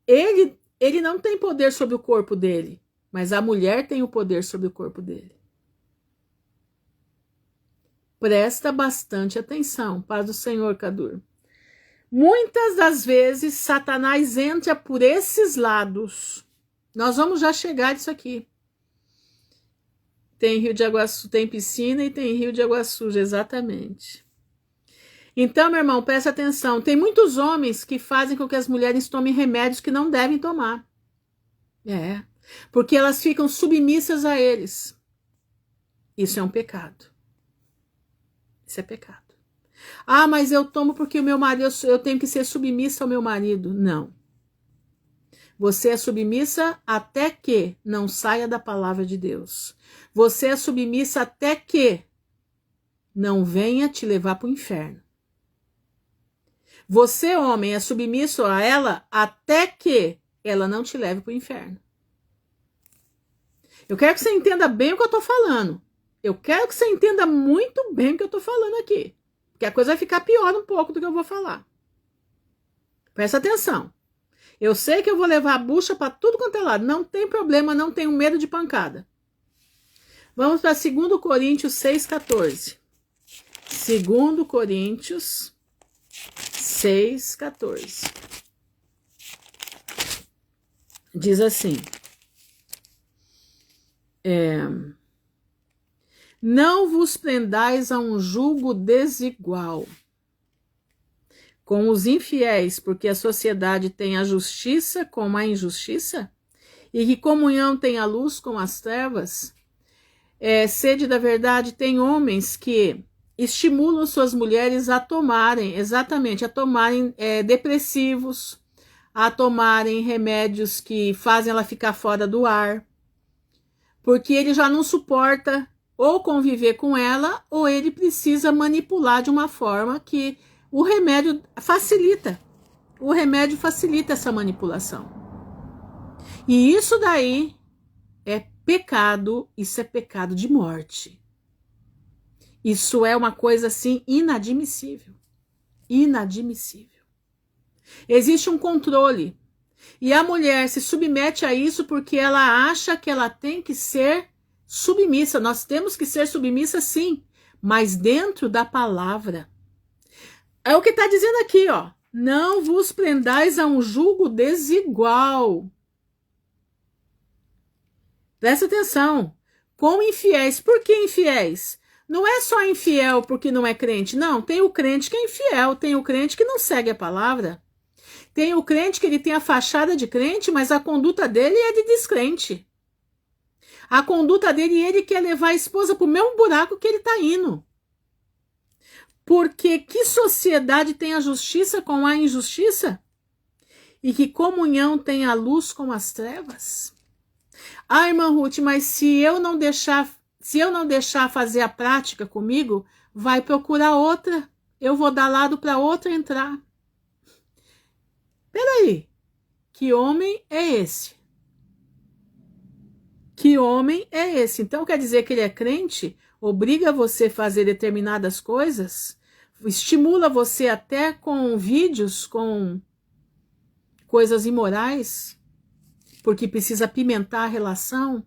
ele não tem poder sobre o corpo dele, mas a mulher tem o poder sobre o corpo dele. Presta bastante atenção. Paz do Senhor, Cadur. Muitas das vezes, Satanás entra por esses lados. Nós vamos já chegar nisso aqui. Tem rio de água suja, tem piscina e tem rio de água suja, exatamente. Então, meu irmão, presta atenção. Tem muitos homens que fazem com que as mulheres tomem remédios que não devem tomar. Porque elas ficam submissas a eles. Isso é um pecado. Isso é pecado. Ah, mas eu tomo porque o meu marido, eu tenho que ser submissa ao meu marido. Não. Você é submissa até que não saia da palavra de Deus. Você é submissa até que não venha te levar para o inferno. Você, homem, é submisso a ela até que ela não te leve para o inferno. Eu quero que você entenda bem o que eu estou falando. Eu quero que você entenda muito bem o que eu estou falando aqui. Porque a coisa vai ficar pior um pouco do que eu vou falar. Presta atenção. Eu sei que eu vou levar a bucha para tudo quanto é lado. Não tem problema, não tenho medo de pancada. Vamos para 2 Coríntios 6,14. 2 Coríntios 6,14. Diz assim. Não vos prendais a um jugo desigual com os infiéis, porque a sociedade tem a justiça como a injustiça, e que comunhão tem a luz com as trevas. Sede da verdade, tem homens que estimulam suas mulheres a tomarem, depressivos, a tomarem remédios que fazem ela ficar fora do ar, porque ele já não suporta ou conviver com ela, ou ele precisa manipular de uma forma que o remédio facilita. O remédio facilita essa manipulação. E isso daí é pecado, isso é pecado de morte. Isso é uma coisa assim inadmissível. Inadmissível. Existe um controle. E a mulher se submete a isso porque ela acha que ela tem que ser submissa. Nós temos que ser submissa, sim, mas dentro da palavra. É o que está dizendo aqui, ó. Não vos prendais a um jugo desigual. Presta atenção. Com infiéis. Por que infiéis? Não é só infiel porque não é crente. Não, tem o crente que é infiel. Tem o crente que não segue a palavra. Tem o crente que ele tem a fachada de crente, mas a conduta dele é de descrente. A conduta dele, ele quer levar a esposa para o mesmo buraco que ele está indo. Porque que sociedade tem a justiça com a injustiça? E que comunhão tem a luz com as trevas? Ah, irmã Ruth, mas se eu não deixar fazer a prática comigo, vai procurar outra. Eu vou dar lado para outra entrar. Peraí, que homem é esse? Que homem é esse? Então quer dizer que ele é crente? Obriga você a fazer determinadas coisas? Estimula você até com vídeos, com coisas imorais? Porque precisa apimentar a relação?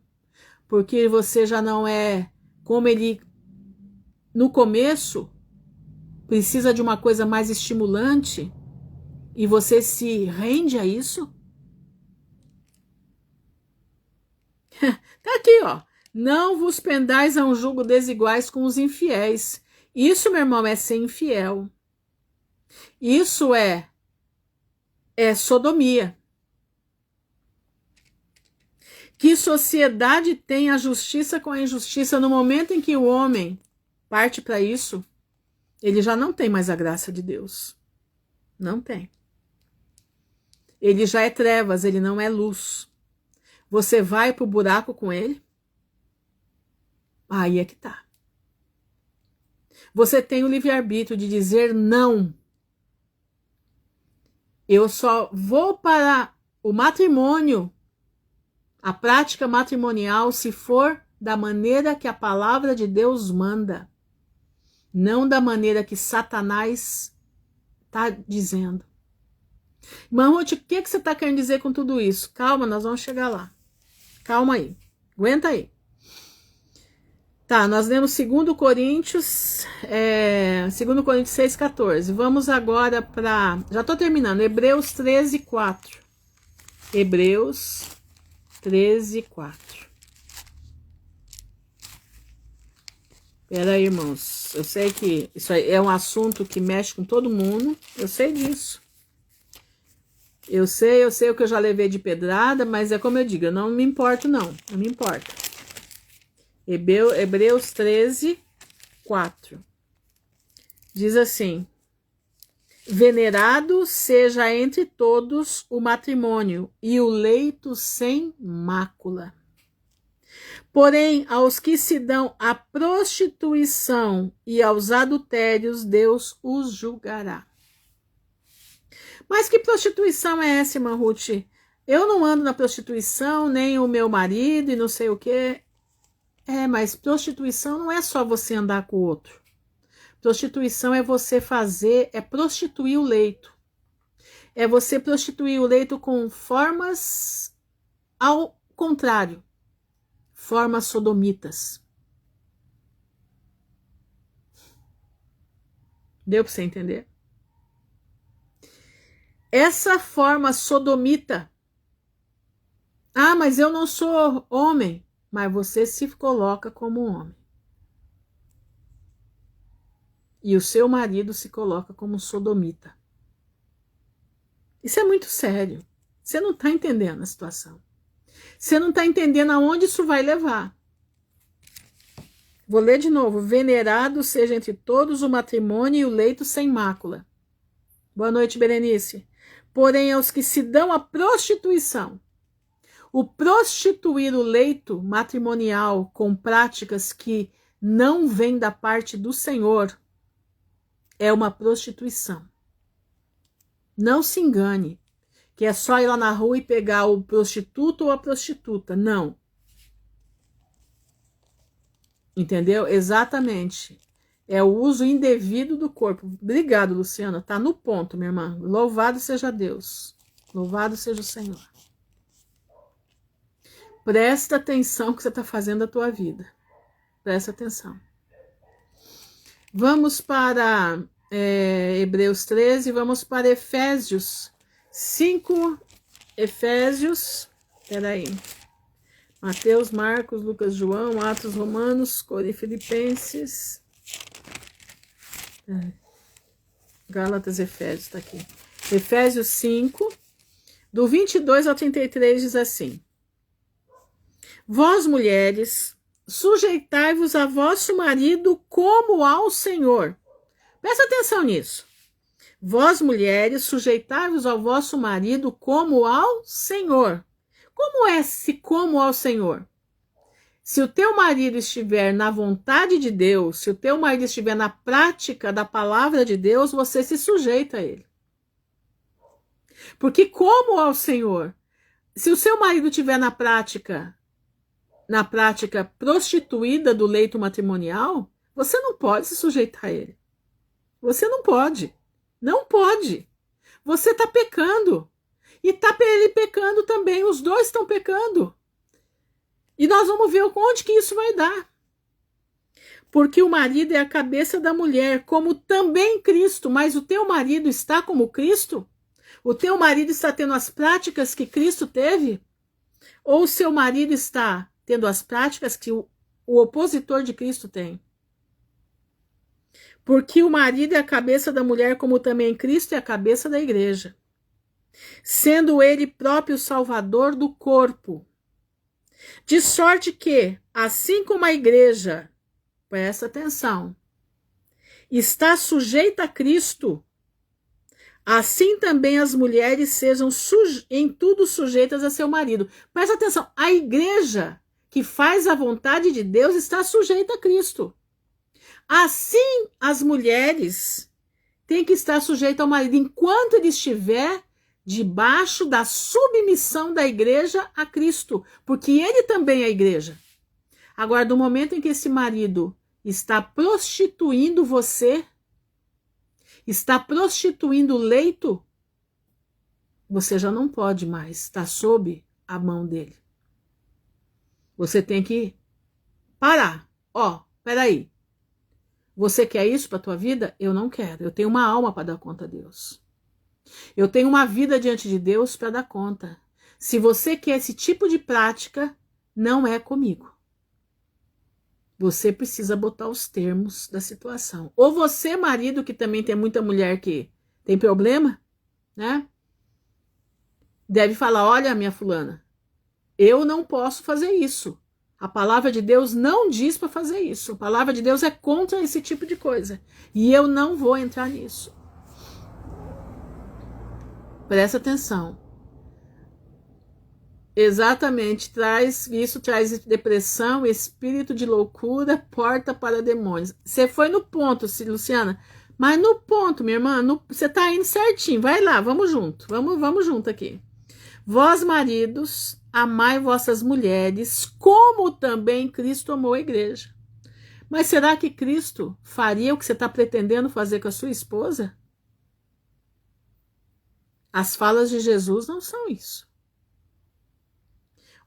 Porque você já não é como ele no começo? Precisa de uma coisa mais estimulante? E você se rende a isso? Tá aqui, ó. Não vos pendais a um jugo desiguais com os infiéis. Isso, meu irmão, é ser infiel. Isso é sodomia. Que sociedade tem a justiça com a injustiça? No momento em que o homem parte para isso, ele já não tem mais a graça de Deus. Não tem. Ele já é trevas, ele não é luz. Você vai pro buraco com ele? Aí é que tá. Você tem o livre-arbítrio de dizer não. Eu só vou para o matrimônio, a prática matrimonial, se for da maneira que a palavra de Deus manda. Não da maneira que Satanás está dizendo. Irmã Ruth, o que você está querendo dizer com tudo isso? Calma, nós vamos chegar lá. Calma aí. Aguenta aí. Tá, nós lemos 2 Coríntios 6,14. Vamos agora para... Já estou terminando. Hebreus 13,4. Hebreus 13,4. Pera aí, irmãos. Eu sei que isso é um assunto que mexe com todo mundo. Eu sei disso. Eu sei o que eu já levei de pedrada, mas é como eu digo, eu não me importo, não. Não me importa. Hebreus 13,4. Diz assim: venerado seja entre todos o matrimônio e o leito sem mácula. Porém, aos que se dão à prostituição e aos adultérios, Deus os julgará. Mas que prostituição é essa, irmã Ruth? Eu não ando na prostituição, nem o meu marido e não sei o quê. Mas prostituição não é só você andar com o outro. Prostituição é você prostituir o leito. É você prostituir o leito com formas ao contrário. Formas sodomitas. Deu para você entender? Essa forma sodomita. Ah, mas eu não sou homem. Mas você se coloca como homem. E o seu marido se coloca como sodomita. Isso é muito sério. Você não está entendendo a situação. Você não está entendendo aonde isso vai levar. Vou ler de novo. Venerado seja entre todos o matrimônio e o leito sem mácula. Boa noite, Berenice. Porém, aos que se dão à prostituição. O prostituir o leito matrimonial com práticas que não vêm da parte do Senhor é uma prostituição. Não se engane, que é só ir lá na rua e pegar o prostituto ou a prostituta. Não. Entendeu? Exatamente. É o uso indevido do corpo. Obrigado, Luciana. Tá no ponto, minha irmã. Louvado seja Deus. Louvado seja o Senhor. Presta atenção no que você está fazendo da tua vida. Presta atenção. Vamos para Hebreus 13, vamos para Efésios 5. Efésios, peraí. Mateus, Marcos, Lucas, João, Atos, Romanos, Coríntios, Filipenses. Gálatas, Efésios, está aqui. Efésios 5, do 22 ao 33, diz assim: vós, mulheres, sujeitai-vos a vosso marido como ao Senhor. Presta atenção nisso. Vós, mulheres, sujeitai-vos ao vosso marido como ao Senhor. Como é se como ao Senhor? Se o teu marido estiver na vontade de Deus, se o teu marido estiver na prática da palavra de Deus, você se sujeita a ele. Porque como ao Senhor? Se o seu marido estiver na prática prostituída do leito matrimonial, você não pode se sujeitar a ele. Você não pode. Não pode. Você está pecando. E está ele pecando também. Os dois estão pecando. E nós vamos ver onde que isso vai dar. Porque o marido é a cabeça da mulher, como também Cristo. Mas o teu marido está como Cristo? O teu marido está tendo as práticas que Cristo teve? Ou o seu marido está tendo as práticas que o opositor de Cristo tem? Porque o marido é a cabeça da mulher, como também Cristo é a cabeça da igreja, sendo ele próprio o salvador do corpo. De sorte que, assim como a igreja, presta atenção, está sujeita a Cristo, assim também as mulheres sejam em tudo sujeitas a seu marido. Presta atenção, a igreja que faz a vontade de Deus está sujeita a Cristo. Assim, as mulheres têm que estar sujeitas ao marido, enquanto ele estiver debaixo da submissão da igreja a Cristo, porque ele também é a igreja. Agora, do momento em que esse marido está prostituindo você, está prostituindo o leito, você já não pode mais estar sob a mão dele. Você tem que parar. Peraí. Você quer isso para a tua vida? Eu não quero. Eu tenho uma alma para dar conta a Deus. Eu tenho uma vida diante de Deus para dar conta. Se você quer esse tipo de prática, não é comigo. Você precisa botar os termos da situação. Ou você, marido, que também tem muita mulher que tem problema, né? Deve falar, olha, minha fulana, eu não posso fazer isso. A palavra de Deus não diz para fazer isso. A palavra de Deus é contra esse tipo de coisa. E eu não vou entrar nisso. Presta atenção. Exatamente, isso traz depressão, espírito de loucura, porta para demônios. Você foi no ponto, Luciana. Mas no ponto, minha irmã, você tá indo certinho. Vai lá, vamos junto. Vamos junto aqui. Vós, maridos, amai vossas mulheres, como também Cristo amou a igreja. Mas será que Cristo faria o que você está pretendendo fazer com a sua esposa? As falas de Jesus não são isso.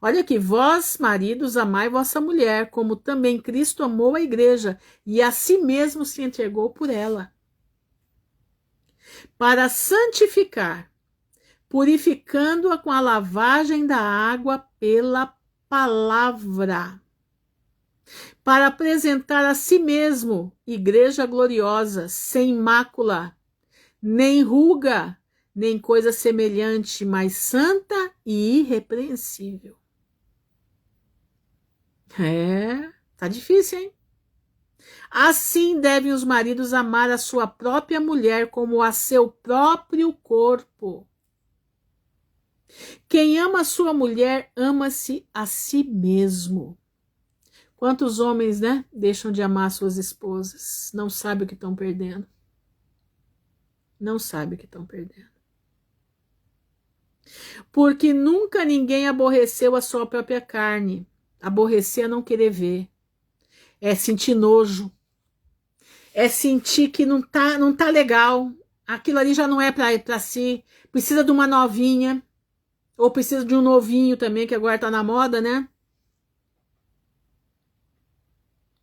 Olha aqui, vós, maridos, amai vossa mulher, como também Cristo amou a igreja, e a si mesmo se entregou por ela, para santificar, purificando-a com a lavagem da água pela palavra, para apresentar a si mesmo igreja gloriosa, sem mácula, nem ruga, nem coisa semelhante, mas santa e irrepreensível. Tá difícil, hein? Assim devem os maridos amar a sua própria mulher como a seu próprio corpo. Quem ama a sua mulher, ama-se a si mesmo. Quantos homens, né, deixam de amar suas esposas? Não sabem o que estão perdendo. Não sabem o que estão perdendo. Porque nunca ninguém aborreceu a sua própria carne. Aborrecer é não querer ver. É sentir nojo. É sentir que não tá legal. Aquilo ali já não é para si. Precisa de uma novinha. Ou precisa de um novinho também, que agora tá na moda, né?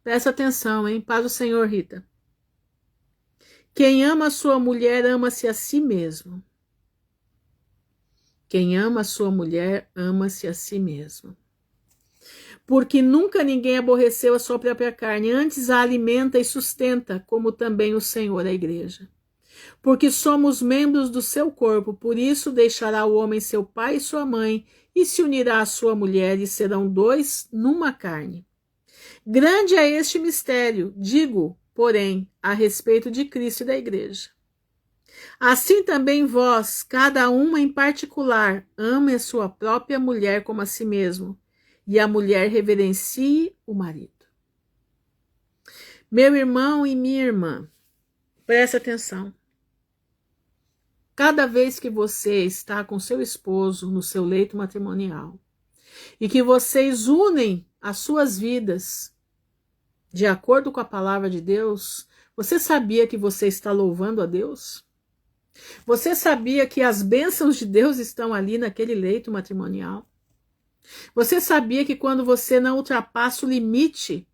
Presta atenção, hein? Paz do Senhor, Rita. Quem ama a sua mulher, ama-se a si mesmo. Quem ama a sua mulher, ama-se a si mesmo. Porque nunca ninguém aborreceu a sua própria carne, antes a alimenta e sustenta, como também o Senhor a igreja. Porque somos membros do seu corpo, por isso deixará o homem seu pai e sua mãe, e se unirá à sua mulher, e serão dois numa carne. Grande é este mistério, digo, porém, a respeito de Cristo e da igreja. Assim também vós, cada uma em particular, ame a sua própria mulher como a si mesmo, e a mulher reverencie o marido. Meu irmão e minha irmã, preste atenção. Cada vez que você está com seu esposo no seu leito matrimonial e que vocês unem as suas vidas de acordo com a palavra de Deus, você sabia que você está louvando a Deus? Você sabia que as bênçãos de Deus estão ali naquele leito matrimonial? Você sabia que quando você não ultrapassa o limite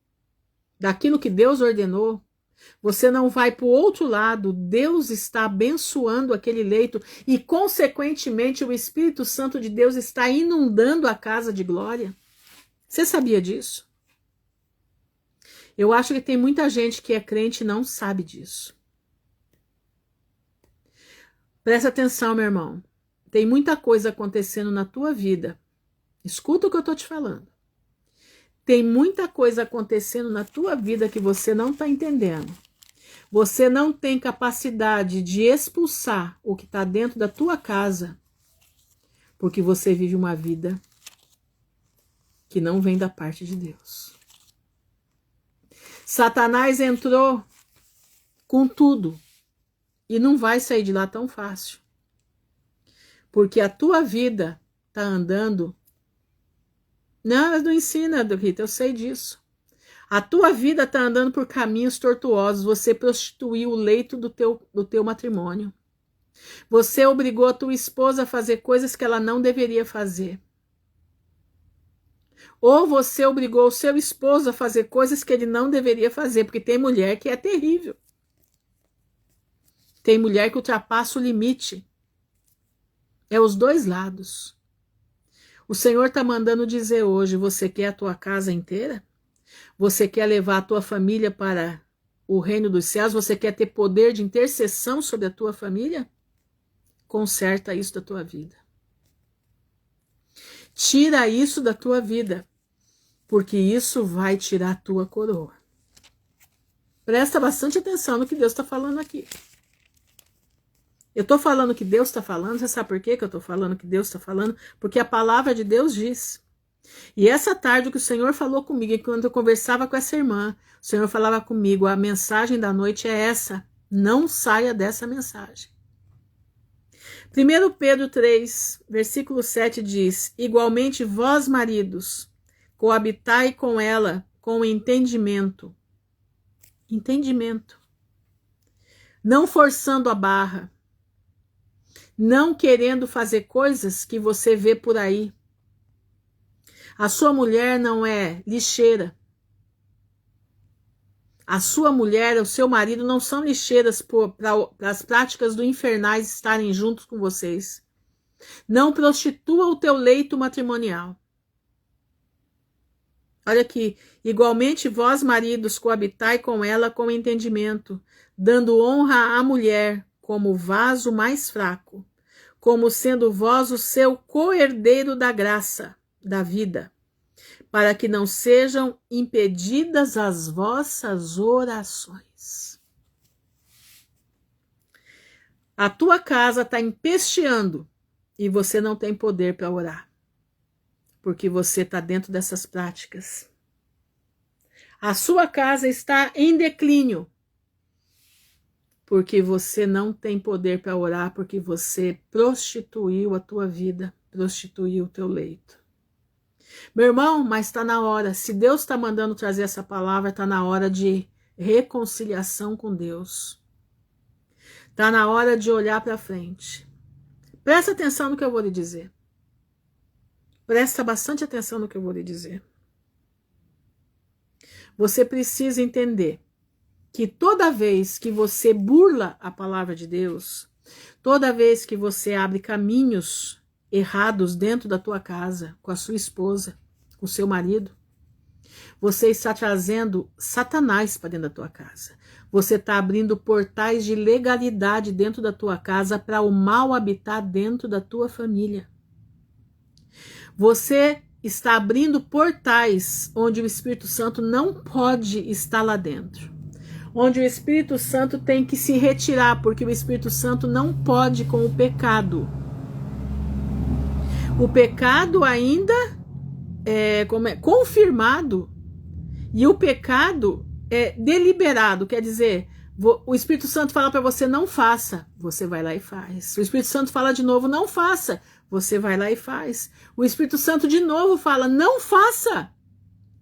daquilo que Deus ordenou, Você não vai para o outro lado, Deus está abençoando aquele leito e, consequentemente, o Espírito Santo de Deus está inundando a casa de glória. Você sabia disso? Eu acho que tem muita gente que é crente e não sabe disso. Presta atenção, meu irmão. Tem muita coisa acontecendo na tua vida. Escuta o que eu estou te falando. Tem muita coisa acontecendo na tua vida que você não está entendendo. Você não tem capacidade de expulsar o que está dentro da tua casa, porque você vive uma vida que não vem da parte de Deus. Satanás entrou com tudo e não vai sair de lá tão fácil, porque a tua vida está andando. Não, não ensina, Rita, eu sei disso. A tua vida está andando por caminhos tortuosos. Você prostituiu o leito do teu matrimônio. Você obrigou a tua esposa a fazer coisas que ela não deveria fazer. Ou você obrigou o seu esposo a fazer coisas que ele não deveria fazer, porque tem mulher que é terrível. Tem mulher que ultrapassa o limite. É os dois lados. O Senhor está mandando dizer hoje, você quer a tua casa inteira? Você quer levar a tua família para o reino dos céus? Você quer ter poder de intercessão sobre a tua família? Conserta isso da tua vida. Tira isso da tua vida, porque isso vai tirar a tua coroa. Presta bastante atenção no que Deus está falando aqui. Eu estou falando que Deus está falando, você sabe por que eu estou falando que Deus está falando? Porque a palavra de Deus diz. E essa tarde o que o Senhor falou comigo, quando eu conversava com essa irmã, o Senhor falava comigo, a mensagem da noite é essa, não saia dessa mensagem. 1 Pedro 3, versículo 7 diz, igualmente vós maridos, coabitai com ela com entendimento. Entendimento. Não forçando a barra. Não querendo fazer coisas que você vê por aí. A sua mulher não é lixeira. A sua mulher, o seu marido não são lixeiras para as práticas do infernais estarem juntos com vocês. Não prostitua o teu leito matrimonial. Olha aqui, igualmente vós maridos coabitai com ela com entendimento, dando honra à mulher como vaso mais fraco, como sendo vós o seu co-herdeiro da graça, da vida, para que não sejam impedidas as vossas orações. A tua casa está empesteando e você não tem poder para orar, porque você está dentro dessas práticas. A sua casa está em declínio, porque você não tem poder para orar, porque você prostituiu a tua vida, prostituiu o teu leito. Meu irmão, mas está na hora, se Deus está mandando trazer essa palavra, está na hora de reconciliação com Deus. Está na hora de olhar para frente. Presta atenção no que eu vou lhe dizer. Presta bastante atenção no que eu vou lhe dizer. Você precisa entender que toda vez que você burla a palavra de Deus, toda vez que você abre caminhos errados dentro da tua casa, com a sua esposa, com o seu marido, você está trazendo Satanás para dentro da tua casa. Você está abrindo portais de legalidade dentro da tua casa para o mal habitar dentro da tua família. Você está abrindo portais onde o Espírito Santo não pode estar lá dentro. Onde o Espírito Santo tem que se retirar, porque o Espírito Santo não pode com o pecado. O pecado ainda é confirmado e o pecado é deliberado, quer dizer, o Espírito Santo fala para você não faça, você vai lá e faz. O Espírito Santo fala de novo não faça, você vai lá e faz. O Espírito Santo de novo fala não faça,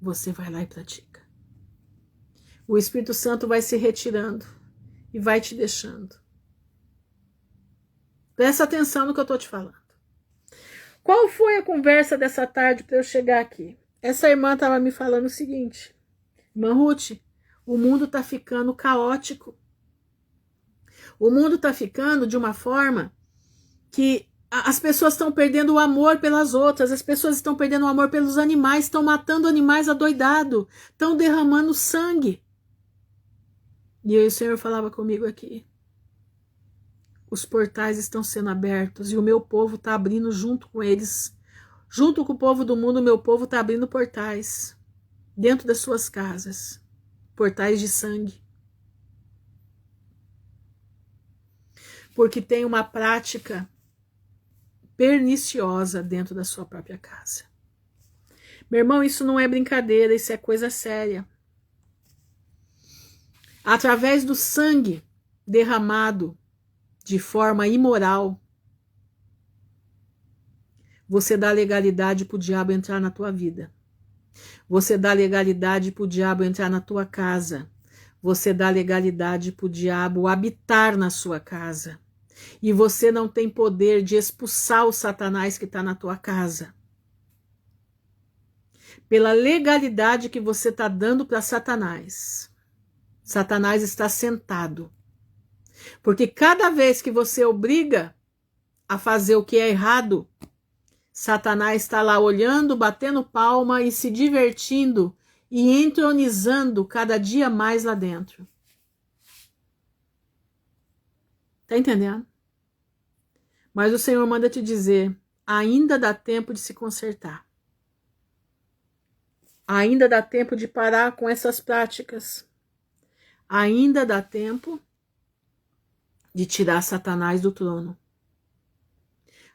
você vai lá e pratica. O Espírito Santo vai se retirando e vai te deixando. Presta atenção no que eu estou te falando. Qual foi a conversa dessa tarde para eu chegar aqui? Essa irmã estava me falando o seguinte, irmã Ruth, O mundo está ficando caótico. O mundo está ficando de uma forma que as pessoas estão perdendo o amor pelas outras, as pessoas estão perdendo o amor pelos animais, estão matando animais adoidado, estão derramando sangue. E aí o Senhor falava comigo aqui. Os portais estão sendo abertos e o meu povo está abrindo junto com eles. Junto com o povo do mundo, o meu povo está abrindo portais dentro das suas casas. Portais de sangue. Porque tem uma prática perniciosa dentro da sua própria casa. Meu irmão, isso não é brincadeira, isso é coisa séria. Através do sangue derramado de forma imoral, você dá legalidade para o diabo entrar na tua vida. Você dá legalidade para o diabo entrar na tua casa. Você dá legalidade para o diabo habitar na sua casa. E você não tem poder de expulsar o Satanás que está na tua casa. Pela legalidade que você está dando para Satanás. Satanás está sentado. Porque cada vez que você obriga a fazer o que é errado, Satanás está lá olhando, batendo palma e se divertindo e entronizando cada dia mais lá dentro. Tá entendendo? Mas o Senhor manda te dizer, ainda dá tempo de se consertar. Ainda dá tempo de parar com essas práticas. Ainda dá tempo de tirar Satanás do trono.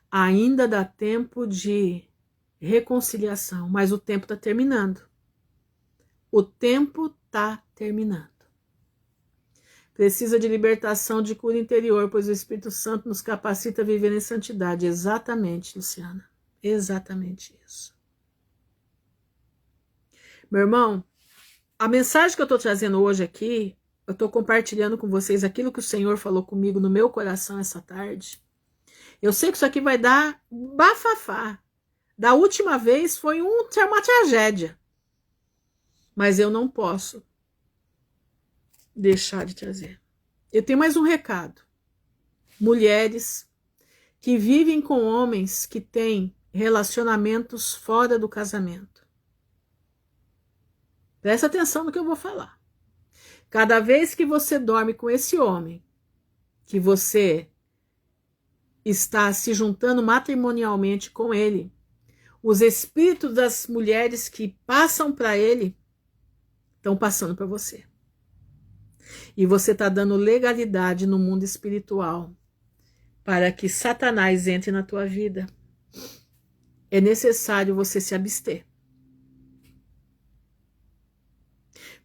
Ainda dá tempo de reconciliação, mas o tempo está terminando. O tempo está terminando. Precisa de libertação, de cura interior, pois o Espírito Santo nos capacita a viver em santidade. Exatamente, Luciana. Exatamente isso. Meu irmão, a mensagem que eu estou trazendo hoje aqui, eu estou compartilhando com vocês aquilo que o Senhor falou comigo no meu coração essa tarde. Eu sei que isso aqui vai dar bafafá. Da última vez foi uma tragédia. Mas eu não posso deixar de trazer. Eu tenho mais um recado. Mulheres que vivem com homens que têm relacionamentos fora do casamento. Presta atenção no que eu vou falar. Cada vez que você dorme com esse homem, que você está se juntando matrimonialmente com ele, os espíritos das mulheres que passam para ele estão passando para você. E você está dando legalidade no mundo espiritual para que Satanás entre na tua vida. É necessário você se abster.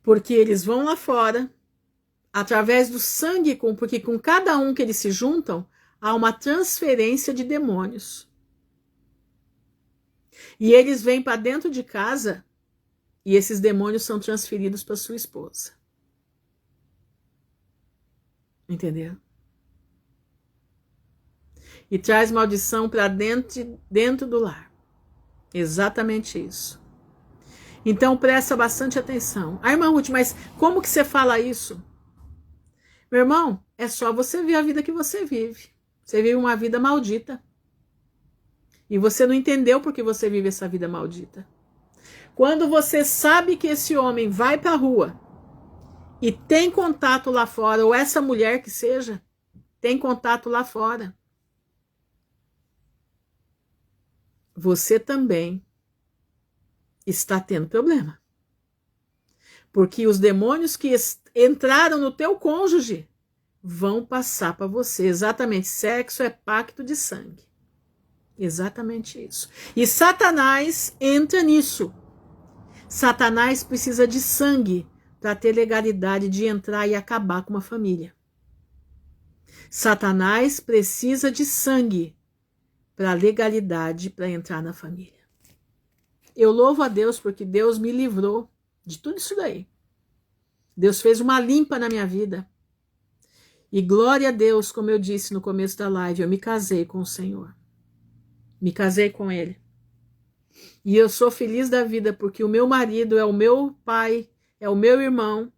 Porque eles vão lá fora, através do sangue, porque com cada um que eles se juntam, há uma transferência de demônios. E eles vêm para dentro de casa e esses demônios são transferidos para sua esposa. Entendeu? E traz maldição para dentro do lar. Exatamente isso. Então presta bastante atenção. Ah, irmã Ruth, mas como que você fala isso? Meu irmão, é só você ver a vida que você vive. Você vive uma vida maldita. E você não entendeu por que você vive essa vida maldita. Quando você sabe que esse homem vai para a rua e tem contato lá fora, ou essa mulher que seja, tem contato lá fora, você também está tendo problema. Porque os demônios que entraram no teu cônjuge vão passar para você. Exatamente, sexo é pacto de sangue. Exatamente isso. E Satanás entra nisso. Satanás precisa de sangue para ter legalidade de entrar e acabar com uma família. Satanás precisa de sangue para legalidade para entrar na família. Eu louvo a Deus porque Deus me livrou de tudo isso daí. Deus fez uma limpa na minha vida. E glória a Deus, como eu disse no começo da live, eu me casei com o Senhor. Me casei com Ele. E eu sou feliz da vida porque o meu marido é o meu pai, é o meu irmão,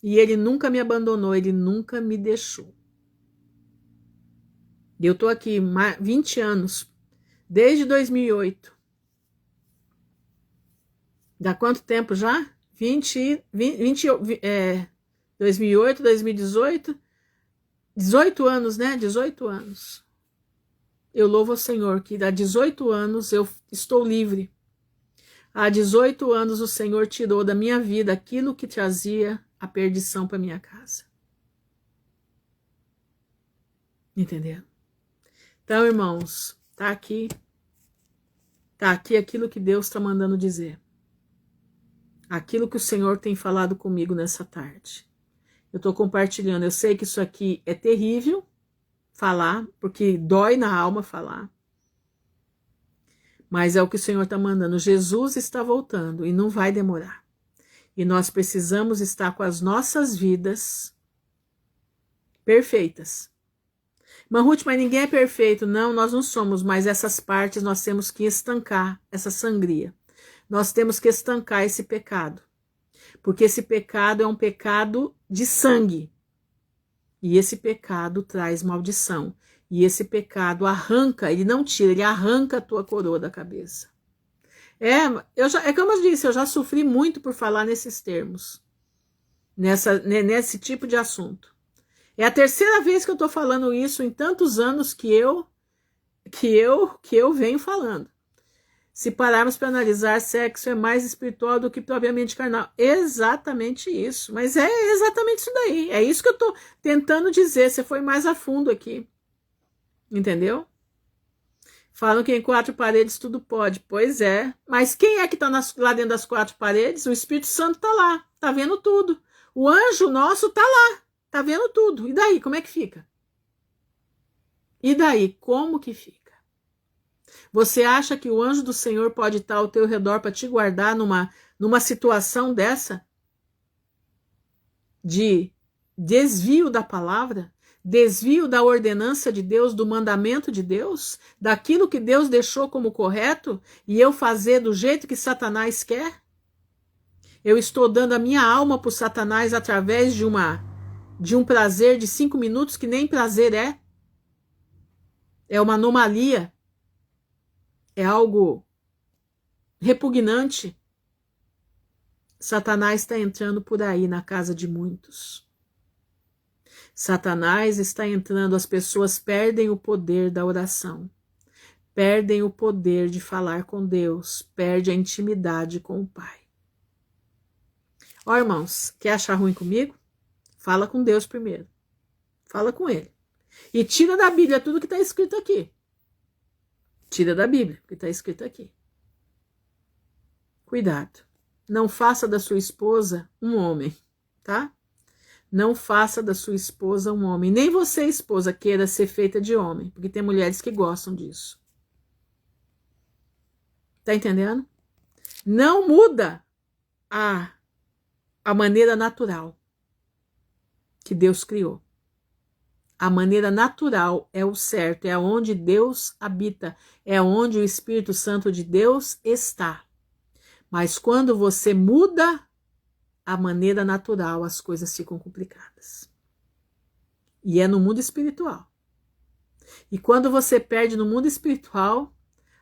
E Ele nunca me abandonou, Ele nunca me deixou. Eu estou aqui 20 anos, desde 2008. Dá quanto tempo já? 2008, 2018, 18 anos, né? 18 anos. Eu louvo ao Senhor que há 18 anos eu estou livre. Há 18 anos o Senhor tirou da minha vida aquilo que trazia a perdição para minha casa. Entenderam? Então, irmãos, tá aqui aquilo que Deus está mandando dizer. Aquilo que o Senhor tem falado comigo nessa tarde. Eu estou compartilhando. Eu sei que isso aqui é terrível falar, porque dói na alma falar. Mas é o que o Senhor está mandando. Jesus está voltando e não vai demorar. E nós precisamos estar com as nossas vidas perfeitas. Ruth, mas ninguém é perfeito. Não, nós não somos, mas essas partes nós temos que estancar essa sangria. Nós temos que estancar esse pecado. Porque esse pecado é um pecado de sangue. E esse pecado traz maldição. E esse pecado arranca, ele não tira, ele arranca a tua coroa da cabeça. É como eu disse, eu já sofri muito por falar nesses termos. Nesse tipo de assunto. É a terceira vez que eu estou falando isso em tantos anos que eu venho falando. Se pararmos para analisar, sexo é mais espiritual do que propriamente carnal. Exatamente isso. Mas é exatamente isso daí. É isso que eu estou tentando dizer. Você foi mais a fundo aqui. Entendeu? Falam que em 4 paredes tudo pode. Pois é. Mas quem é que está lá dentro das 4 paredes? O Espírito Santo está lá. Está vendo tudo. O anjo nosso está lá. Está vendo tudo. E daí? Como é que fica? E daí? Como que fica? Você acha que o anjo do Senhor pode estar ao teu redor para te guardar numa situação dessa? De desvio da palavra? Desvio da ordenança de Deus, do mandamento de Deus? Daquilo que Deus deixou como correto? E eu fazer do jeito que Satanás quer? Eu estou dando a minha alma para o Satanás através de um prazer de 5 minutos que nem prazer é? É uma anomalia. É algo repugnante. Satanás está entrando por aí na casa de muitos. Satanás está entrando, as pessoas perdem o poder da oração. Perdem o poder de falar com Deus. Perde a intimidade com o Pai. Ó, irmãos, quer achar ruim comigo? Fala com Deus primeiro. Fala com Ele. E tira da Bíblia tudo que está escrito aqui. Tira da Bíblia, que está escrito aqui. Cuidado. Não faça da sua esposa um homem, tá? Não faça da sua esposa um homem. Nem você, esposa, queira ser feita de homem, porque tem mulheres que gostam disso. Tá entendendo? Não muda a maneira natural que Deus criou. A maneira natural é o certo, é onde Deus habita, é onde o Espírito Santo de Deus está. Mas quando você muda a maneira natural, as coisas ficam complicadas. E é no mundo espiritual. E quando você perde no mundo espiritual,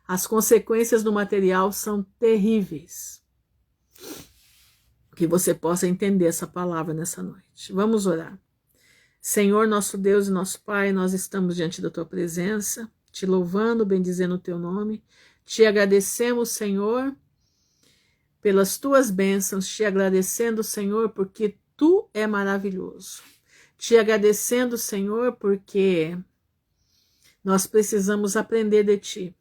as consequências do material são terríveis. Que você possa entender essa palavra nessa noite. Vamos orar. Senhor, nosso Deus e nosso Pai, nós estamos diante da Tua presença, te louvando, bendizendo o Teu nome. Te agradecemos, Senhor, pelas Tuas bênçãos, te agradecendo, Senhor, porque Tu é maravilhoso. Te agradecendo, Senhor, porque nós precisamos aprender de Ti.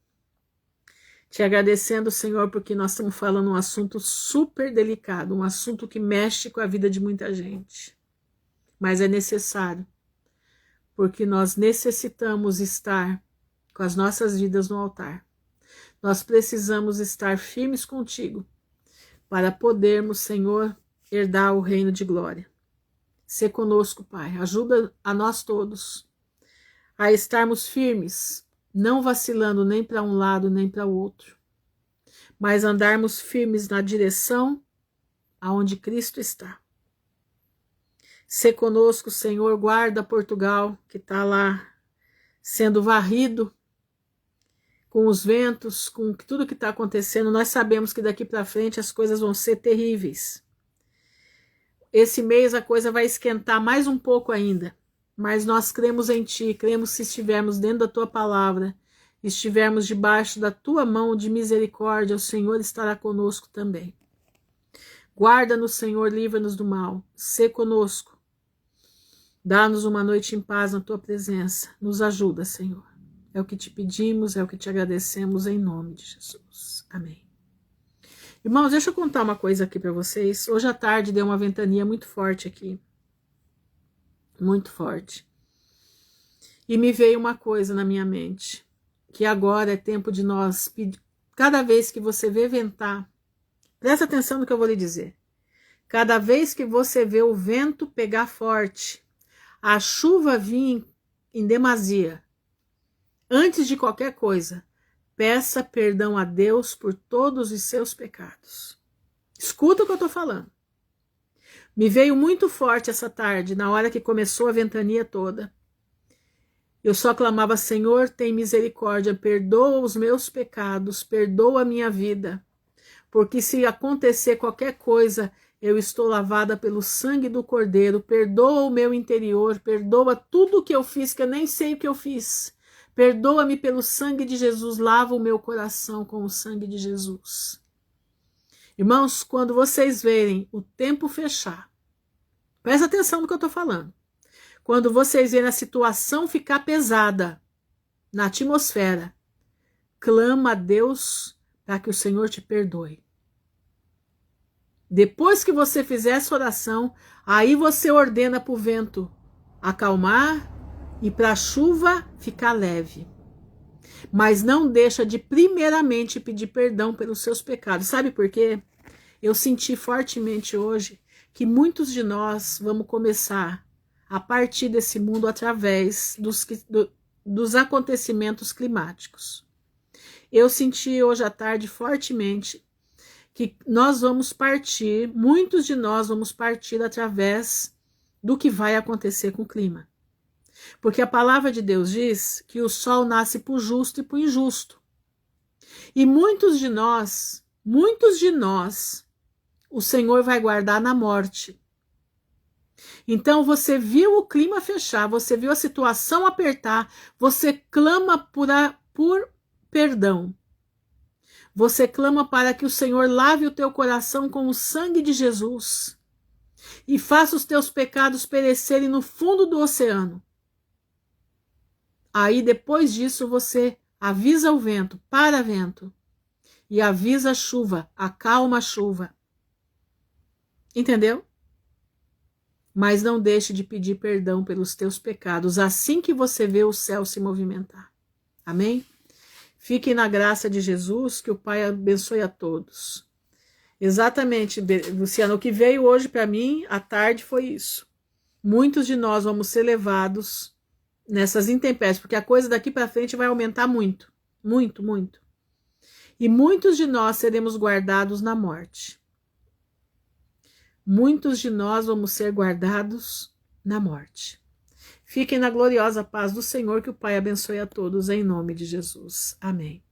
Te agradecendo, Senhor, porque nós estamos falando um assunto super delicado, um assunto que mexe com a vida de muita gente. Mas é necessário, porque nós necessitamos estar com as nossas vidas no altar. Nós precisamos estar firmes contigo para podermos, Senhor, herdar o reino de glória. Sê conosco, Pai. Ajuda a nós todos a estarmos firmes, não vacilando nem para um lado nem para o outro, mas andarmos firmes na direção aonde Cristo está. Sê conosco, Senhor, guarda Portugal, que está lá sendo varrido com os ventos, com tudo que está acontecendo. Nós sabemos que daqui para frente as coisas vão ser terríveis. Esse mês a coisa vai esquentar mais um pouco ainda, mas nós cremos em Ti, cremos se estivermos dentro da Tua palavra, estivermos debaixo da Tua mão de misericórdia, o Senhor estará conosco também. Guarda-nos, Senhor, livra-nos do mal, sê conosco. Dá-nos uma noite em paz na Tua presença, nos ajuda, Senhor. É o que te pedimos, é o que te agradecemos em nome de Jesus. Amém. Irmãos, deixa eu contar uma coisa aqui para vocês. Hoje à tarde deu uma ventania muito forte aqui. Muito forte. E me veio uma coisa na minha mente. Que agora é tempo de nós pedir. Cada vez que você vê ventar, presta atenção no que eu vou lhe dizer. Cada vez que você vê o vento pegar forte, a chuva vir em demasia, antes de qualquer coisa, peça perdão a Deus por todos os seus pecados. Escuta o que eu estou falando. Me veio muito forte essa tarde, na hora que começou a ventania toda. Eu só clamava, Senhor, tem misericórdia, perdoa os meus pecados, perdoa a minha vida. Porque se acontecer qualquer coisa, eu estou lavada pelo sangue do Cordeiro, perdoa o meu interior, perdoa tudo o que eu fiz, que eu nem sei o que eu fiz. Perdoa-me pelo sangue de Jesus, lava o meu coração com o sangue de Jesus. Irmãos, quando vocês verem o tempo fechar, presta atenção no que eu estou falando. Quando vocês verem a situação ficar pesada na atmosfera, clama a Deus para que o Senhor te perdoe. Depois que você fizer essa oração, aí você ordena para o vento acalmar, e para a chuva ficar leve. Mas não deixa de primeiramente pedir perdão pelos seus pecados. Sabe por quê? Eu senti fortemente hoje que muitos de nós vamos começar a partir desse mundo através dos acontecimentos climáticos. Eu senti hoje à tarde fortemente que nós vamos partir, muitos de nós vamos partir através do que vai acontecer com o clima. Porque a palavra de Deus diz que o sol nasce para o justo e para o injusto. E muitos de nós, o Senhor vai guardar na morte. Então você viu o clima fechar, você viu a situação apertar, você clama por perdão. Você clama para que o Senhor lave o teu coração com o sangue de Jesus e faça os teus pecados perecerem no fundo do oceano. Aí depois disso você avisa o vento, para vento, e avisa a chuva, acalma a chuva. Entendeu? Mas não deixe de pedir perdão pelos teus pecados, assim que você vê o céu se movimentar. Amém? Fiquem na graça de Jesus, que o Pai abençoe a todos. Exatamente, Luciano, o que veio hoje para mim, à tarde, foi isso. Muitos de nós vamos ser levados nessas intempéries, porque a coisa daqui para frente vai aumentar muito, muito, muito. E muitos de nós seremos guardados na morte. Muitos de nós vamos ser guardados na morte. Fiquem na gloriosa paz do Senhor, que o Pai abençoe a todos em nome de Jesus. Amém.